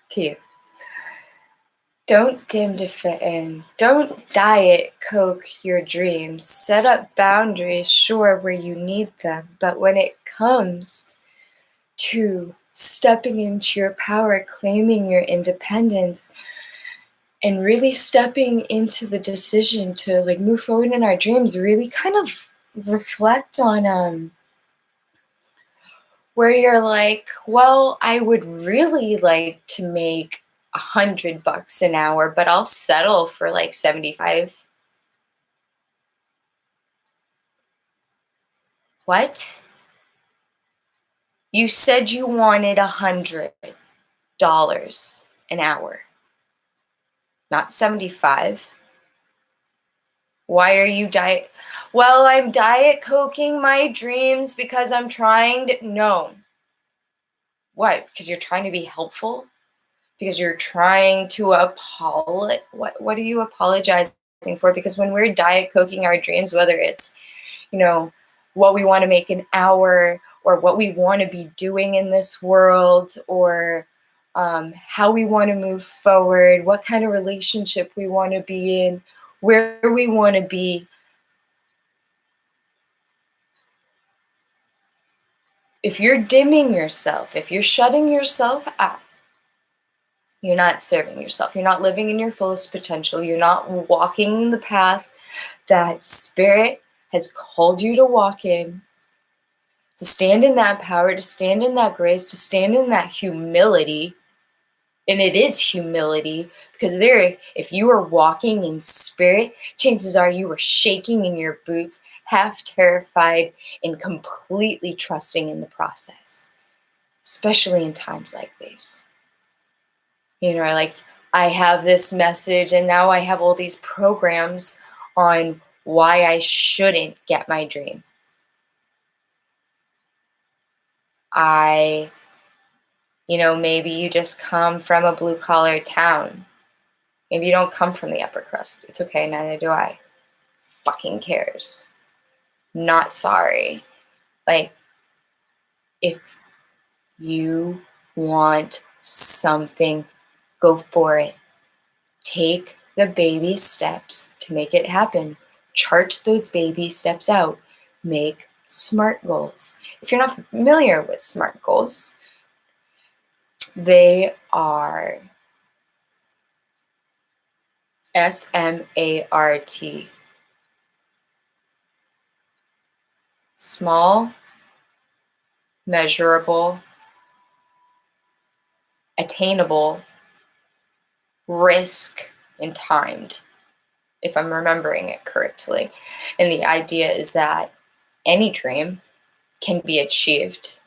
to you. Don't dim to fit in. Don't diet Coke your dreams. Set up boundaries, sure, where you need them. But when it comes to stepping into your power, claiming your independence, and really stepping into the decision to like move forward in our dreams, really kind of reflect on where you're like, well, I would really like to make $100 an hour, but I'll settle for like 75. What? You said you wanted $100 an hour, not 75. Why are you diet? Well, I'm diet coking my dreams because I'm trying to. No. What? Because you're trying to be helpful? Because you're trying to apologize? What are you apologizing for? Because when we're diet coking our dreams, whether it's, what we want to make an hour, or what we want to be doing in this world, or how we want to move forward, what kind of relationship we want to be in, where we want to be. If you're dimming yourself, if you're shutting yourself out, you're not serving yourself. You're not living in your fullest potential. You're not walking the path that Spirit has called you to walk in, to stand in that power, to stand in that grace, to stand in that humility. And it is humility, because if you are walking in Spirit, chances are you are shaking in your boots, half terrified and completely trusting in the process, especially in times like these. Like, I have this message and now I have all these programs on why I shouldn't get my dream. Maybe you just come from a blue collar town. Maybe you don't come from the upper crust. It's okay, neither do I. Fucking cares. Not sorry. Like, if you want something, go for it. Take the baby steps to make it happen. Chart those baby steps out. Make SMART goals. If you're not familiar with SMART goals, they are SMART. Small, measurable, attainable, risk, and timed, if I'm remembering it correctly. And the idea is that any dream can be achieved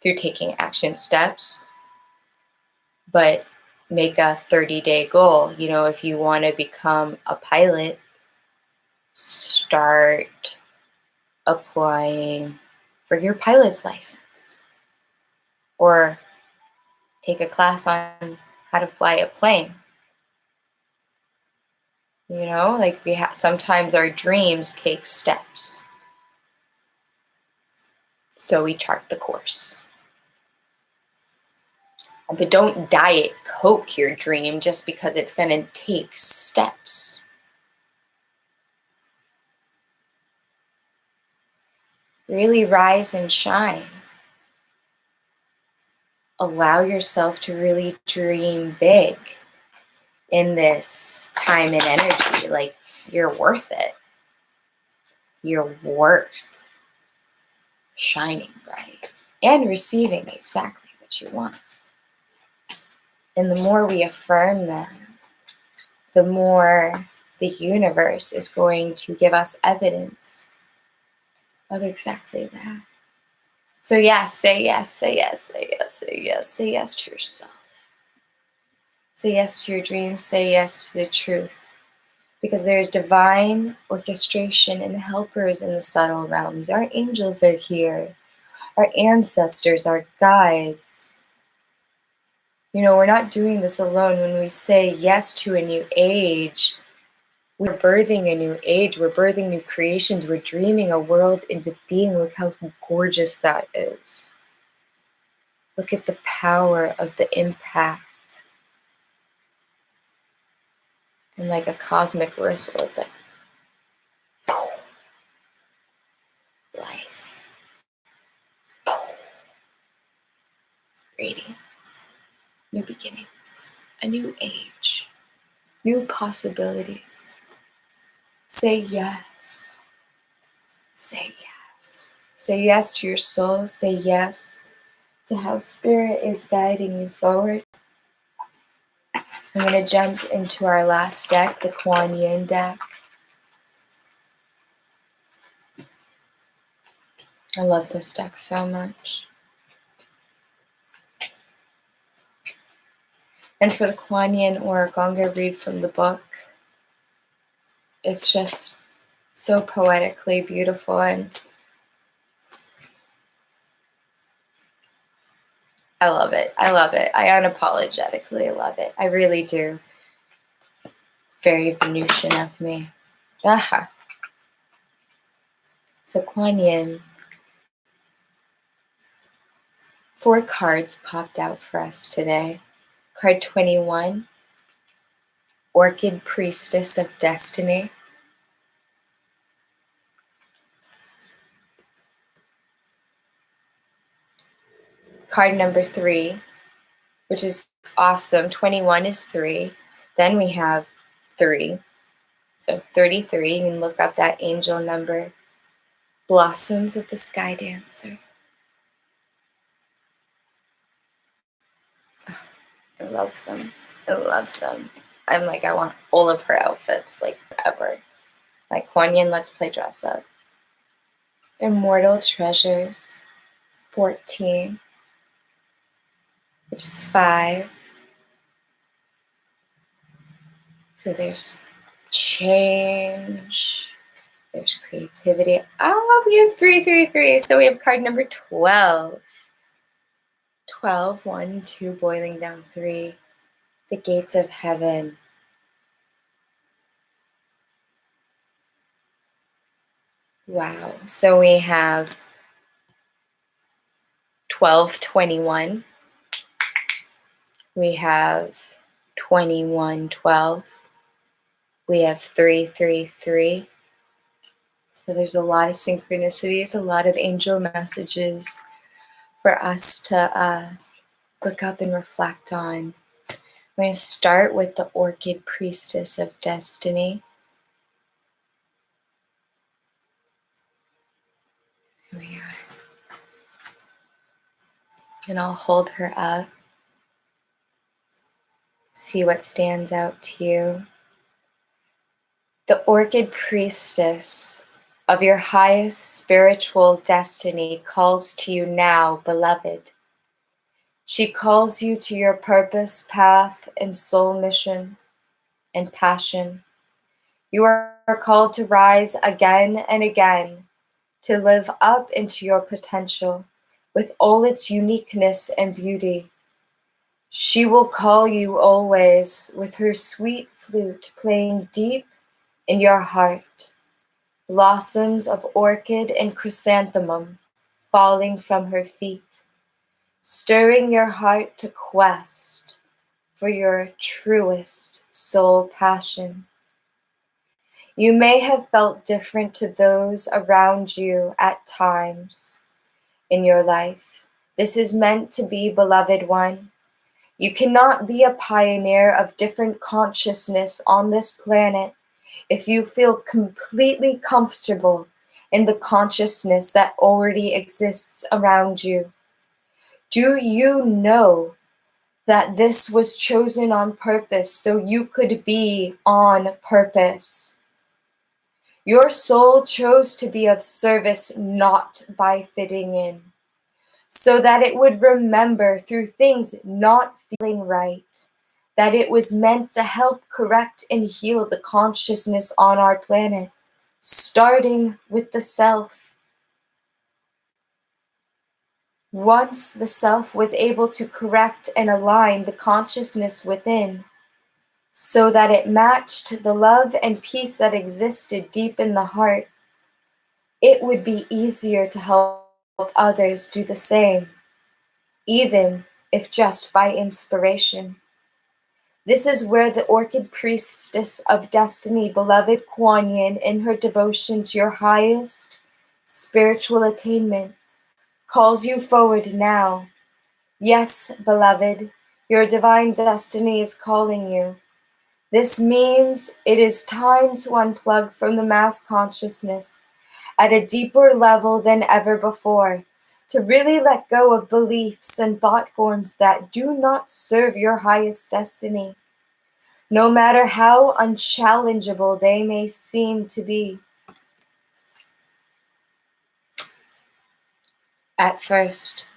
through taking action steps, but make a 30-day goal. If you want to become a pilot, start applying for your pilot's license, or take a class on how to fly a plane. Like, sometimes our dreams take steps. So we chart the course. But don't diet coke your dream just because it's going to take steps. Really rise and shine. Allow yourself to really dream big in this time and energy. Like, you're worth it. You're worth shining bright and receiving exactly what you want. And the more we affirm that, the more the universe is going to give us evidence of exactly that. So yes, say yes, say yes, say yes, say yes, say yes to yourself. Say yes to your dreams, say yes to the truth. because there's divine orchestration and helpers in the subtle realms. Our angels are here, our ancestors, our guides. You know, we're not doing this alone. When we say yes to a new age, we're birthing a new age, we're birthing new creations, we're dreaming a world into being. Look how gorgeous that is. Look at the power of the impact. And like a cosmic ripple, it's like life, radiance, new beginnings, a new age, new possibilities. Say yes. Say yes. Say yes to your soul. Say yes to how spirit is guiding you forward. I'm going to jump into our last deck, the Kuan Yin deck. I love this deck so much. And for the Kuan Yin Oracle, I'm going to read from the book. It's just so poetically beautiful, and I love it. I love it. I unapologetically love it. I really do. Very Venusian of me. Aha. So Kuan Yin. 4 cards popped out for us today. Card 21, Orchid Priestess of Destiny. Card number 3, which is awesome. 21 is 3. Then we have 3. So 33, you can look up that angel number. Blossoms of the Sky Dancer. I love them. I love them. I'm like, I want all of her outfits, like forever. Like Kuan Yin, let's play dress up. Immortal Treasures, 14, which is 5. So there's change, there's creativity. Oh, we have 333. So we have card number 12. 12, 1, 2, boiling down 3. The gates of heaven. Wow. So we have 1221. We have 2112. We have 333. So there's a lot of synchronicities, a lot of angel messages for us to look up and reflect on. I'm going to start with the Orchid Priestess of Destiny. Here we are. And I'll hold her up. See what stands out to you. The Orchid Priestess of your highest spiritual destiny calls to you now, beloved. She calls you to your purpose, path, and soul mission and passion. You are called to rise again and again, to live up into your potential with all its uniqueness and beauty. She will call you always with her sweet flute playing deep in your heart, blossoms of orchid and chrysanthemum falling from her feet, stirring your heart to quest for your truest soul passion. You may have felt different to those around you at times in your life. This is meant to be, beloved one. You cannot be a pioneer of different consciousness on this planet if you feel completely comfortable in the consciousness that already exists around you. Do you know that this was chosen on purpose so you could be on purpose? Your soul chose to be of service not by fitting in, so that it would remember through things not feeling right that it was meant to help correct and heal the consciousness on our planet, starting with the self. Once the self was able to correct and align the consciousness within, so that it matched the love and peace that existed deep in the heart, it would be easier to help others do the same, even if just by inspiration. This is where the Orchid Priestess of Destiny, beloved Kuan Yin, in her devotion to your highest spiritual attainment, calls you forward now. Yes, beloved, your divine destiny is calling you. This means it is time to unplug from the mass consciousness at a deeper level than ever before, to really let go of beliefs and thought forms that do not serve your highest destiny, no matter how unchallengeable they may seem to be. At first,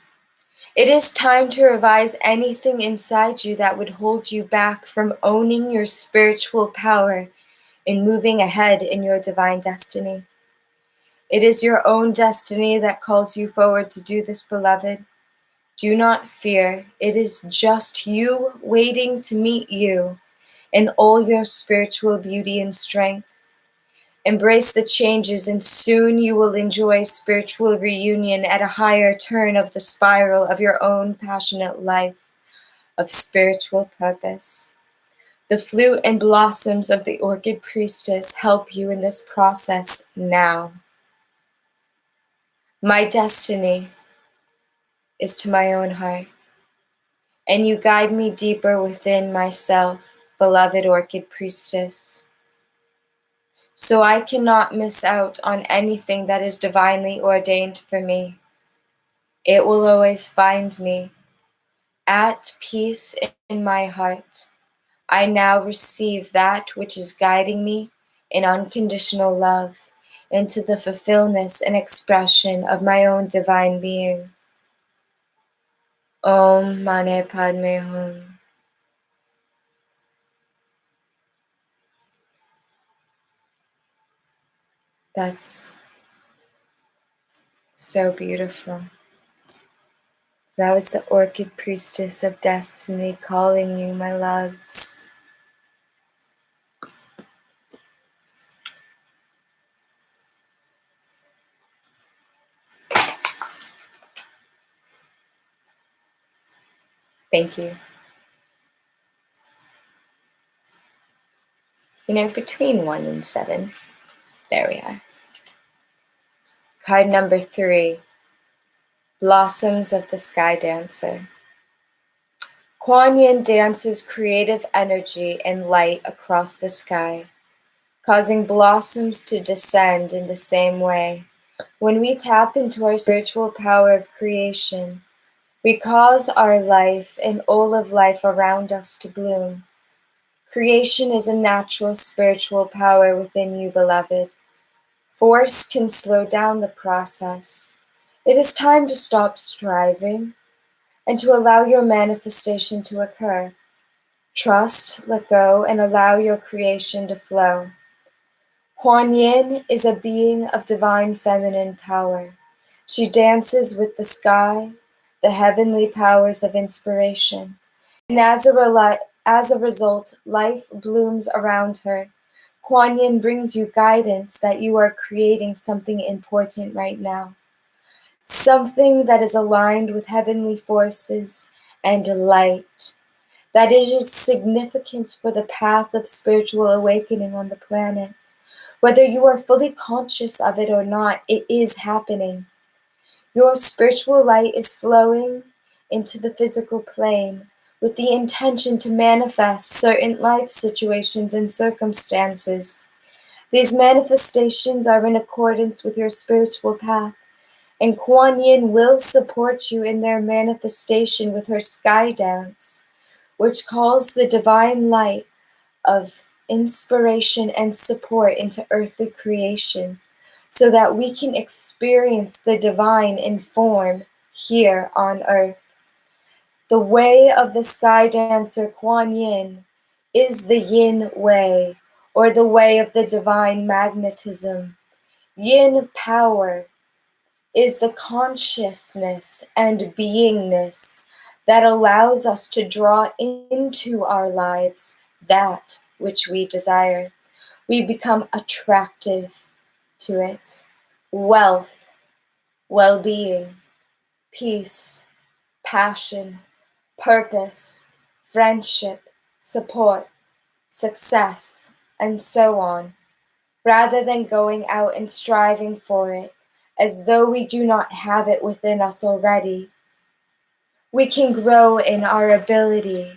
it is time to revise anything inside you that would hold you back from owning your spiritual power and moving ahead in your divine destiny. It is your own destiny that calls you forward to do this, beloved. Do not fear. It is just you waiting to meet you in all your spiritual beauty and strength. Embrace the changes, and soon you will enjoy spiritual reunion at a higher turn of the spiral of your own passionate life of spiritual purpose. The flute and blossoms of the Orchid Priestess help you in this process now. My destiny is to my own heart, and you guide me deeper within myself, beloved Orchid Priestess. So I cannot miss out on anything that is divinely ordained for me. It will always find me at peace in my heart. I now receive that which is guiding me in unconditional love into the fulfillment and expression of my own divine being. Om Mane Padme Hum. That's so beautiful. That was the Orchid Priestess of Destiny calling you, my loves. Thank you. You know, between 1 and 7, there we are. Card number 3, Blossoms of the Sky Dancer. Kuan Yin dances creative energy and light across the sky, causing blossoms to descend in the same way. When we tap into our spiritual power of creation, we cause our life and all of life around us to bloom. Creation is a natural spiritual power within you, beloved. Force can slow down the process. It is time to stop striving and to allow your manifestation to occur. Trust, let go, and allow your creation to flow. Kuan Yin is a being of divine feminine power. She dances with the sky, the heavenly powers of inspiration. And as a result, life blooms around her. Kuan Yin brings you guidance that you are creating something important right now. Something that is aligned with heavenly forces and light. That it is significant for the path of spiritual awakening on the planet. Whether you are fully conscious of it or not, it is happening. Your spiritual light is flowing into the physical plane with the intention to manifest certain life situations and circumstances. These manifestations are in accordance with your spiritual path, and Kuan Yin will support you in their manifestation with her sky dance, which calls the divine light of inspiration and support into earthly creation, so that we can experience the divine in form here on earth. The way of the sky dancer Kuan Yin is the Yin way, or the way of the divine magnetism. Yin power is the consciousness and beingness that allows us to draw into our lives that which we desire. We become attractive to it. Wealth, well-being, peace, passion, purpose, friendship, support, success, and so on, rather than going out and striving for it as though we do not have it within us already. We can grow in our ability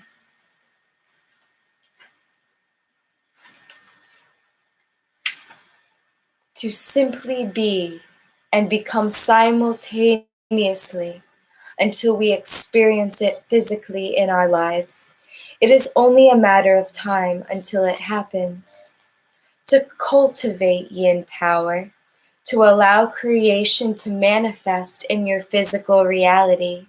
to simply be and become simultaneously until we experience it physically in our lives. It is only a matter of time until it happens. To cultivate yin power, to allow creation to manifest in your physical reality,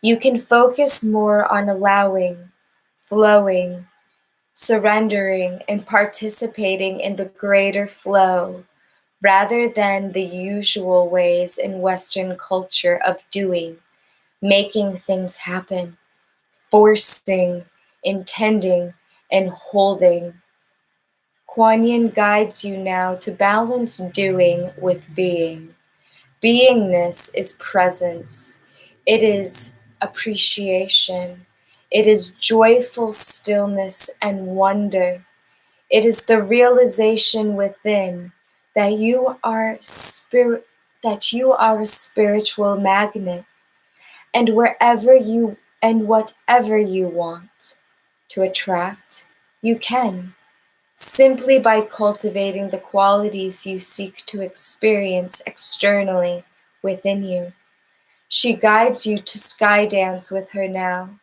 you can focus more on allowing, flowing, surrendering, and participating in the greater flow rather than the usual ways in Western culture of doing, making things happen, forcing, intending, and holding. Kuan Yin guides you now to balance doing with being. Beingness is presence. It is appreciation. It is joyful stillness and wonder. It is the realization within that you are a spiritual magnet, and whatever you want to attract, you can, simply by cultivating the qualities you seek to experience externally within you. She guides you to sky dance with her now,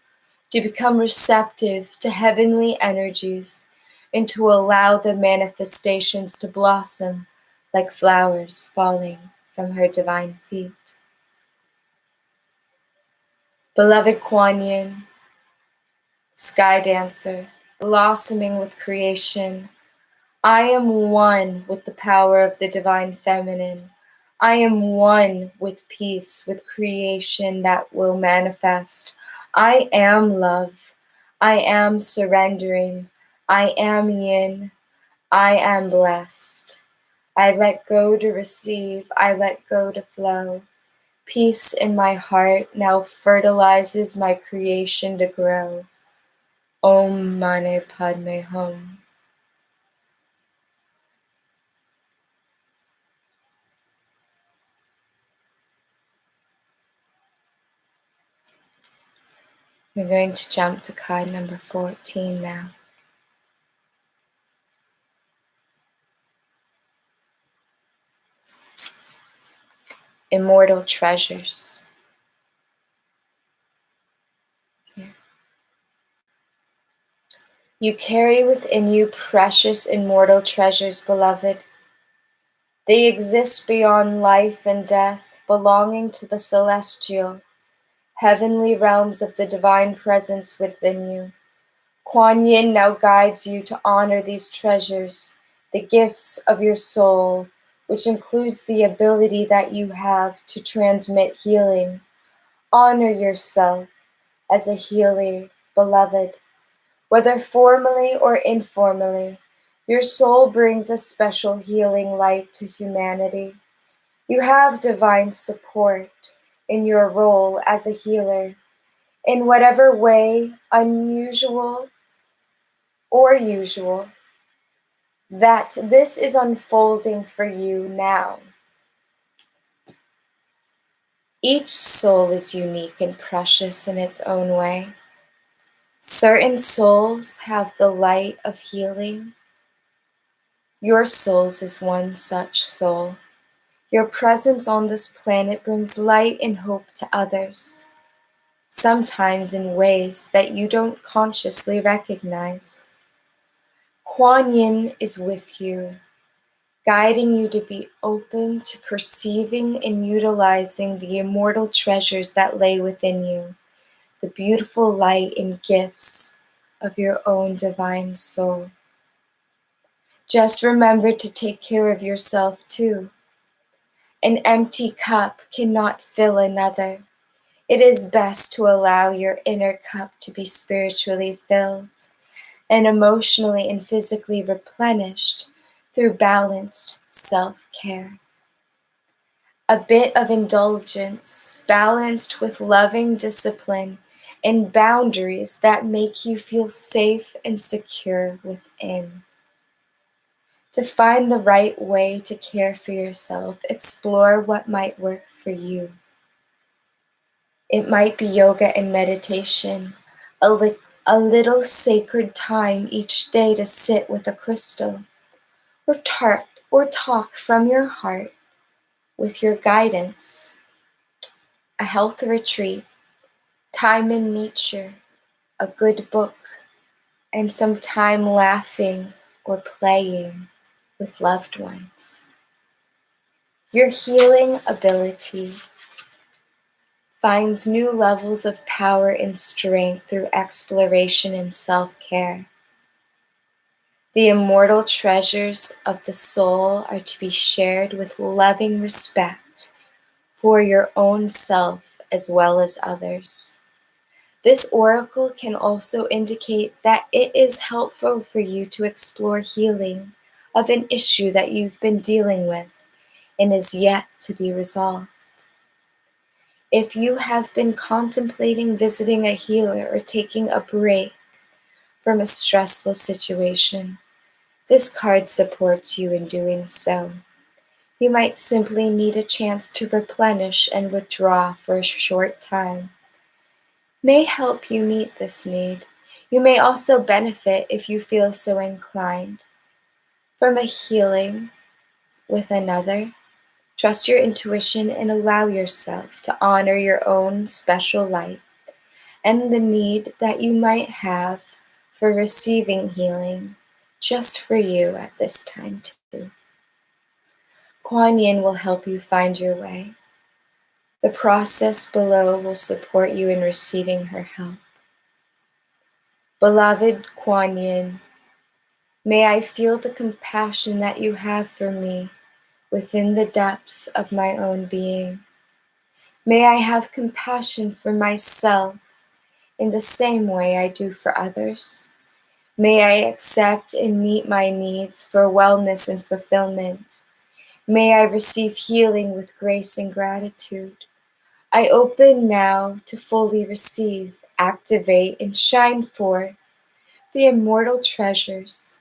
to become receptive to heavenly energies, and to allow the manifestations to blossom like flowers falling from her divine feet. Beloved Kuan Yin, sky dancer, blossoming with creation, I am one with the power of the divine feminine. I am one with peace, with creation that will manifest. I am love. I am surrendering. I am yin. I am blessed. I let go to receive. I let go to flow. Peace in my heart now fertilizes my creation to grow. Om Mane Padme Hum. We're going to jump to card number 14 now. Immortal treasures. You carry within you precious immortal treasures, beloved. They exist beyond life and death, belonging to the celestial, heavenly realms of the divine presence within you. Kuan Yin now guides you to honor these treasures, the gifts of your soul, which includes the ability that you have to transmit healing. Honor yourself as a healer, beloved. Whether formally or informally, your soul brings a special healing light to humanity. You have divine support in your role as a healer, in whatever way, unusual or usual, that this is unfolding for you now. Each soul is unique and precious in its own way. Certain souls have the light of healing. Your souls is one such soul. Your presence on this planet brings light and hope to others, sometimes in ways that you don't consciously recognize. Kuan Yin is with you, guiding you to be open to perceiving and utilizing the immortal treasures that lay within you, the beautiful light and gifts of your own divine soul. Just remember to take care of yourself too. An empty cup cannot fill another. It is best to allow your inner cup to be spiritually filled and emotionally and physically replenished through balanced self-care. A bit of indulgence balanced with loving discipline and boundaries that make you feel safe and secure within. To find the right way to care for yourself, explore what might work for you. It might be yoga and meditation, a little sacred time each day to sit with a crystal, or talk from your heart with your guidance, a health retreat, time in nature, a good book, and some time laughing or playing with loved ones. Your healing ability finds new levels of power and strength through exploration and self-care. The immortal treasures of the soul are to be shared with loving respect for your own self as well as others. This oracle can also indicate that it is helpful for you to explore healing of an issue that you've been dealing with and is yet to be resolved. If you have been contemplating visiting a healer or taking a break from a stressful situation, this card supports you in doing so. You might simply need a chance to replenish and withdraw for a short time. May help you meet this need. You may also benefit, if you feel so inclined, from a healing with another. Trust your intuition and allow yourself to honor your own special light and the need that you might have for receiving healing just for you at this time too. Kuan Yin will help you find your way. The process below will support you in receiving her help. Beloved Kuan Yin, may I feel the compassion that you have for me within the depths of my own being. May I have compassion for myself in the same way I do for others. May I accept and meet my needs for wellness and fulfillment. May I receive healing with grace and gratitude. I open now to fully receive, activate, and shine forth the immortal treasures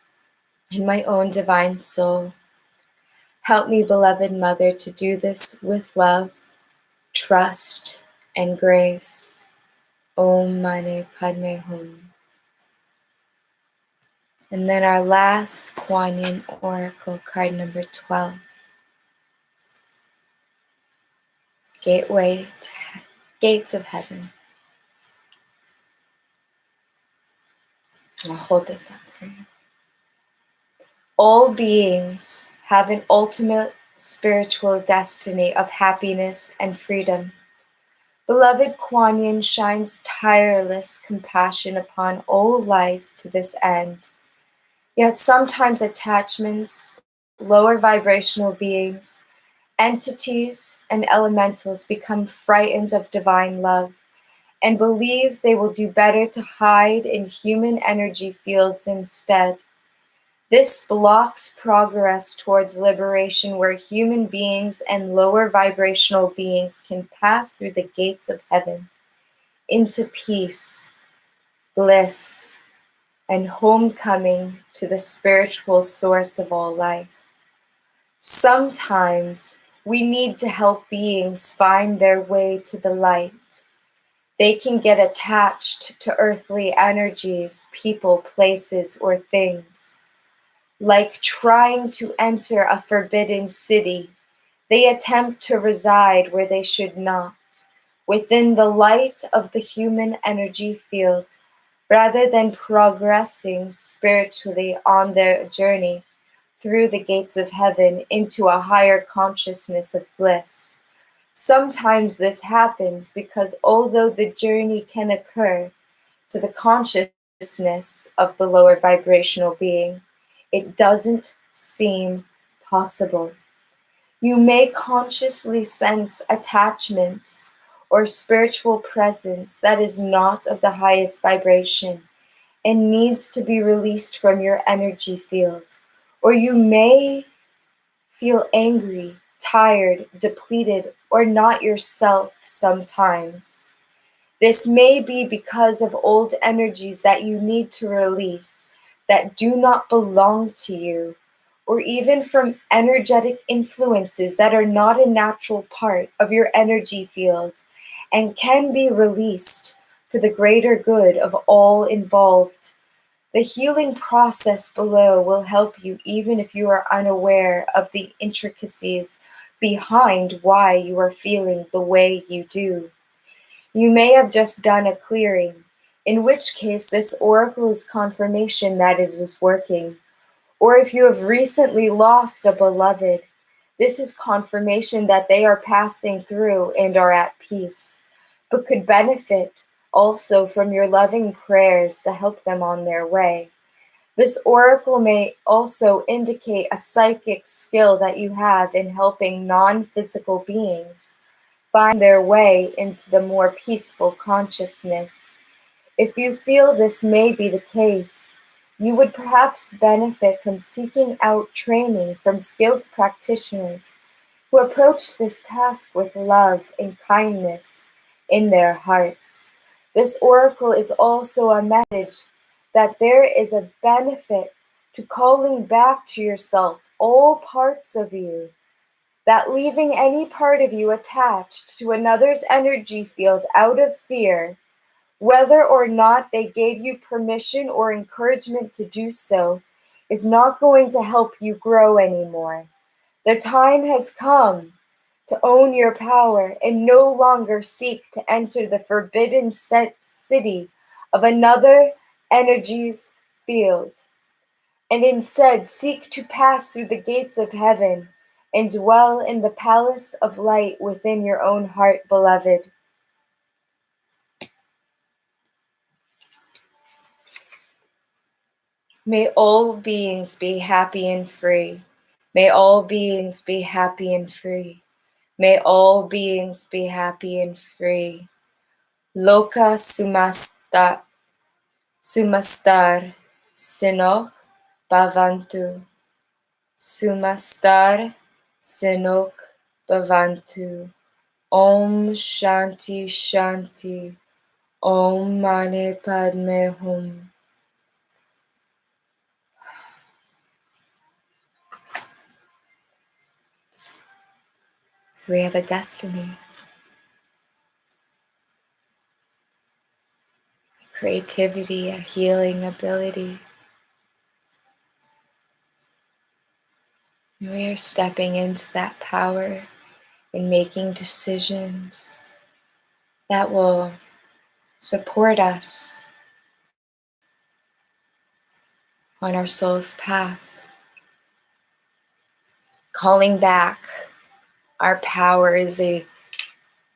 in my own divine soul. Help me, beloved Mother, to do this with love, trust, and grace. Om Mani Padme Hum. And then our last Kuan Yin Oracle, card number 12. Gates of Heaven. I'll hold this up for you. All beings have an ultimate spiritual destiny of happiness and freedom. Beloved Kuan Yin shines tireless compassion upon all life to this end. Yet sometimes attachments, lower vibrational beings, entities, and elementals become frightened of divine love and believe they will do better to hide in human energy fields instead. This blocks progress towards liberation, where human beings and lower vibrational beings can pass through the gates of heaven into peace, bliss, and homecoming to the spiritual source of all life. Sometimes we need to help beings find their way to the light. They can get attached to earthly energies, people, places, or things. Like trying to enter a forbidden city, they attempt to reside where they should not, within the light of the human energy field, rather than progressing spiritually on their journey through the gates of heaven into a higher consciousness of bliss. Sometimes this happens because although the journey can occur to the consciousness of the lower vibrational being, it doesn't seem possible. You may consciously sense attachments or spiritual presence that is not of the highest vibration and needs to be released from your energy field. Or you may feel angry, tired, depleted, or not yourself sometimes. This may be because of old energies that you need to release that do not belong to you, or even from energetic influences that are not a natural part of your energy field and can be released for the greater good of all involved. The healing process below will help you even if you are unaware of the intricacies behind why you are feeling the way you do. You may have just done a clearing, in which case this oracle is confirmation that it is working. Or if you have recently lost a beloved, this is confirmation that they are passing through and are at peace, but could benefit also from your loving prayers to help them on their way. This oracle may also indicate a psychic skill that you have in helping non-physical beings find their way into the more peaceful consciousness. If you feel this may be the case, you would perhaps benefit from seeking out training from skilled practitioners who approach this task with love and kindness in their hearts. This oracle is also a message that there is a benefit to calling back to yourself all parts of you, that leaving any part of you attached to another's energy field out of fear, whether or not they gave you permission or encouragement to do so, is not going to help you grow anymore. The time has come to own your power and no longer seek to enter the forbidden city of another energy's field, and instead seek to pass through the gates of heaven and dwell in the palace of light within your own heart, beloved. May all beings be happy and free. May all beings be happy and free. May all beings be happy and free. Loka sumastar sinok bhavantu. Sumastar sinok bhavantu. Om Shanti Shanti. Om Mane Padme Hum. So we have a destiny, creativity, a healing ability. And we are stepping into that power and making decisions that will support us on our soul's path. Calling back our power is a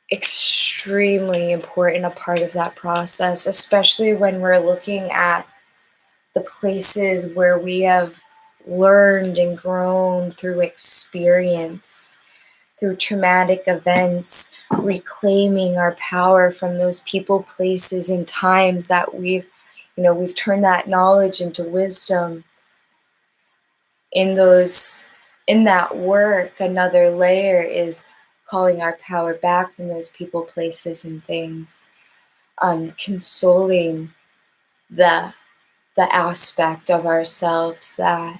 extremely important a part of that process, especially when we're looking at the places where we have learned and grown through experience, through traumatic events, reclaiming our power from those people, places, and times that we've turned that knowledge into wisdom. In that work, another layer is calling our power back from those people, places, and things. Consoling the aspect of ourselves that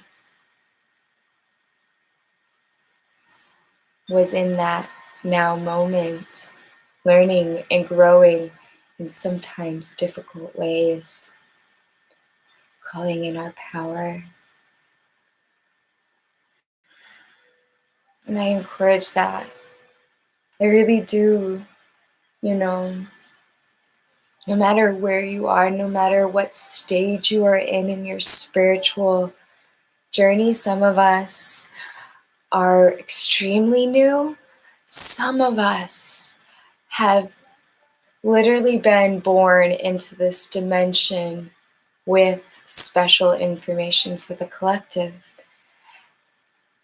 was in that now moment, learning and growing in sometimes difficult ways, calling in our power. And I encourage that. I really do, no matter where you are, no matter what stage you are in your spiritual journey. Some of us are extremely new. some of us have literally been born into this dimension with special information for the collective.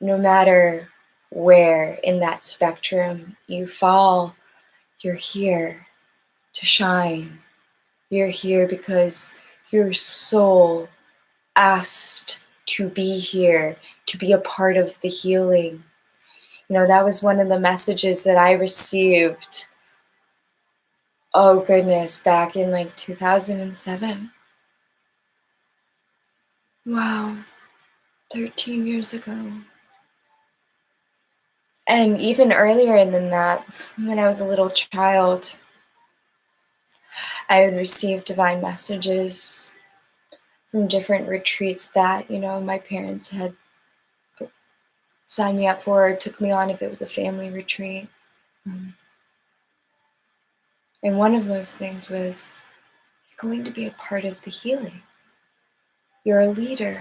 No matter where in that spectrum you fall, you're here to shine. You're here because your soul asked to be here, to be a part of the healing. That was one of the messages that I received, oh goodness, back in like 2007. Wow, 13 years ago. And even earlier than that, when I was a little child, I would receive divine messages from different retreats that, my parents had signed me up for or took me on if it was a family retreat. And one of those things was, you're going to be a part of the healing. You're a leader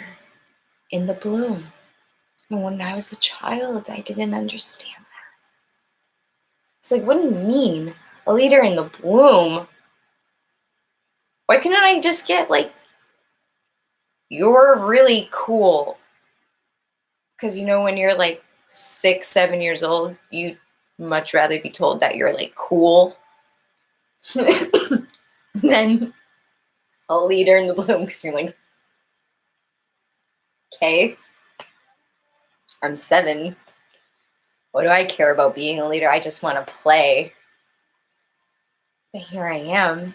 in the bloom. And when I was a child, I didn't understand that. It's like, what do you mean? A leader in the bloom? Why couldn't I just get like, you're really cool? Because when you're like 6, 7 years old, you'd much rather be told that you're like cool than a leader in the bloom, because you're like, okay, I'm 7. What do I care about being a leader? I just want to play. But here I am.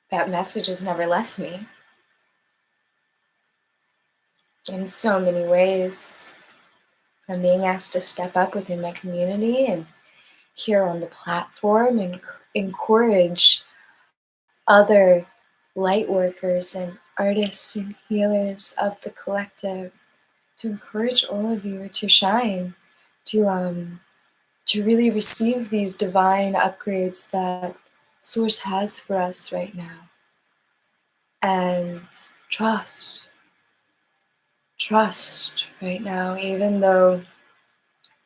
That message has never left me. In so many ways, I'm being asked to step up within my community and here on the platform and encourage other light workers and artists and healers of the collective, to encourage all of you to shine, to really receive these divine upgrades that Source has for us right now. And trust right now, even though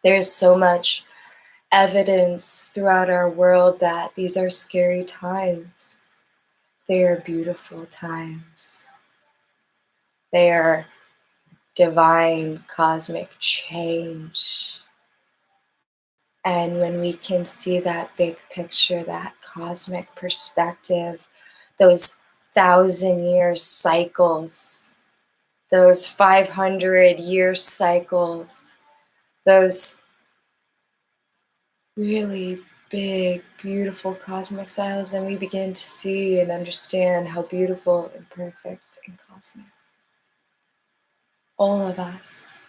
there's so much evidence throughout our world that these are scary times. They are beautiful times. They are divine cosmic change. And when we can see that big picture, that cosmic perspective, those 1,000-year cycles, those 500-year cycles, those really big, beautiful cosmic cycles, then we begin to see and understand how beautiful and perfect and cosmic all of us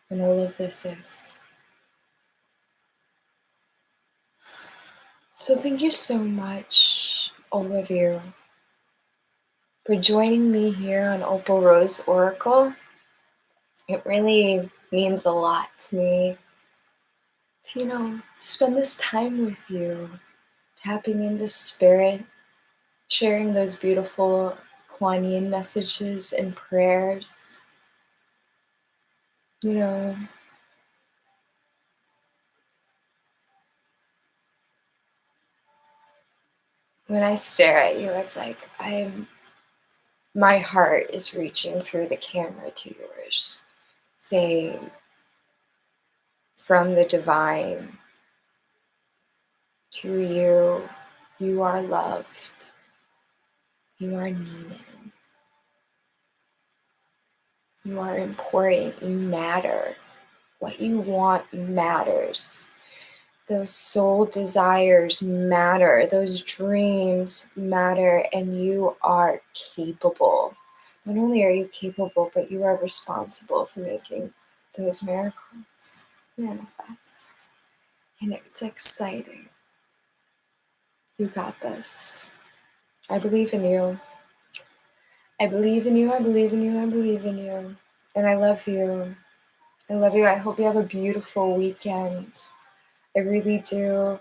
and all of this is. So thank you so much, all of you, for joining me here on Opal Rose Oracle. It really means a lot to me to spend this time with you, tapping into spirit, sharing those beautiful Kuan Yin messages and prayers. When I stare at you, it's like my heart is reaching through the camera to yours, saying, from the divine to you, you are loved, you are needed, you are important, you matter. What you want matters. Those soul desires matter. Those dreams matter. And you are capable. Not only are you capable, but you are responsible for making those miracles manifest. And it's exciting. You got this. I believe in you. I believe in you. I believe in you. I believe in you. And I love you. I love you. I hope you have a beautiful weekend. I really do.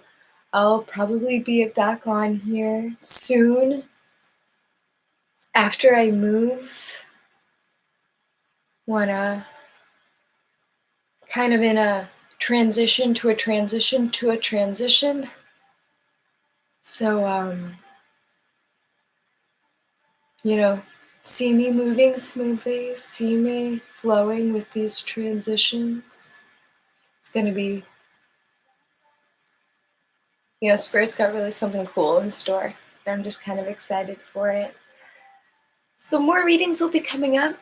I'll probably be back on here soon after I move. Wanna kind of in a transition to a transition to a transition. So, see me moving smoothly, see me flowing with these transitions. It's going to be, Spirit's got really something cool in store. I'm just kind of excited for it. So more readings will be coming up.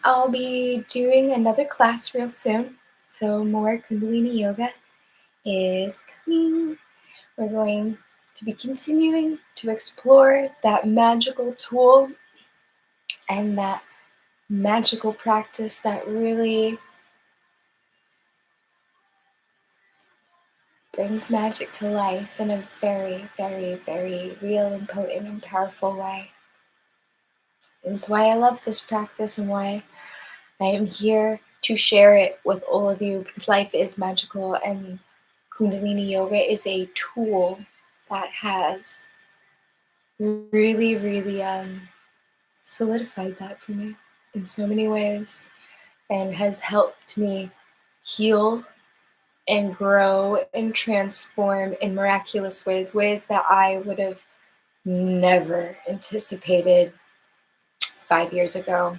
I'll be doing another class real soon. So more Kundalini Yoga is coming. We're going to be continuing to explore that magical tool and that magical practice that really brings magic to life in a very, very, very real and potent and powerful way. And it's why I love this practice and why I am here to share it with all of you, because life is magical and Kundalini Yoga is a tool that has really, really solidified that for me in so many ways and has helped me heal and grow and transform in miraculous ways that I would have never anticipated 5 years ago.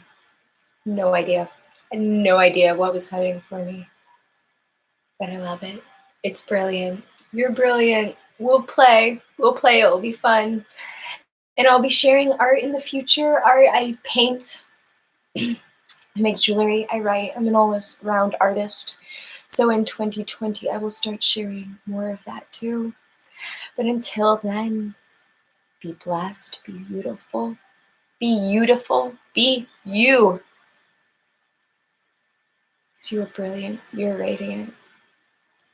No idea. I had no idea what was happening for me. But I love it. It's brilliant. You're brilliant. We'll play. It'll be fun. And I'll be sharing art in the future. Art, I paint. I make jewelry. I write. I'm an all-round artist. So in 2020, I will start sharing more of that too. But until then, be blessed, be beautiful, be beautiful, be you. Because you are brilliant. You're radiant.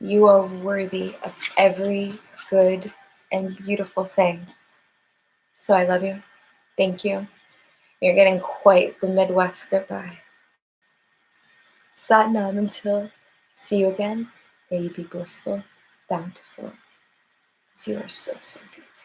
You are worthy of every good and beautiful thing. So I love you. Thank you. You're getting quite the Midwest goodbye. Sat Nam until see you again. May you be blissful, bountiful. Because you are so, so beautiful.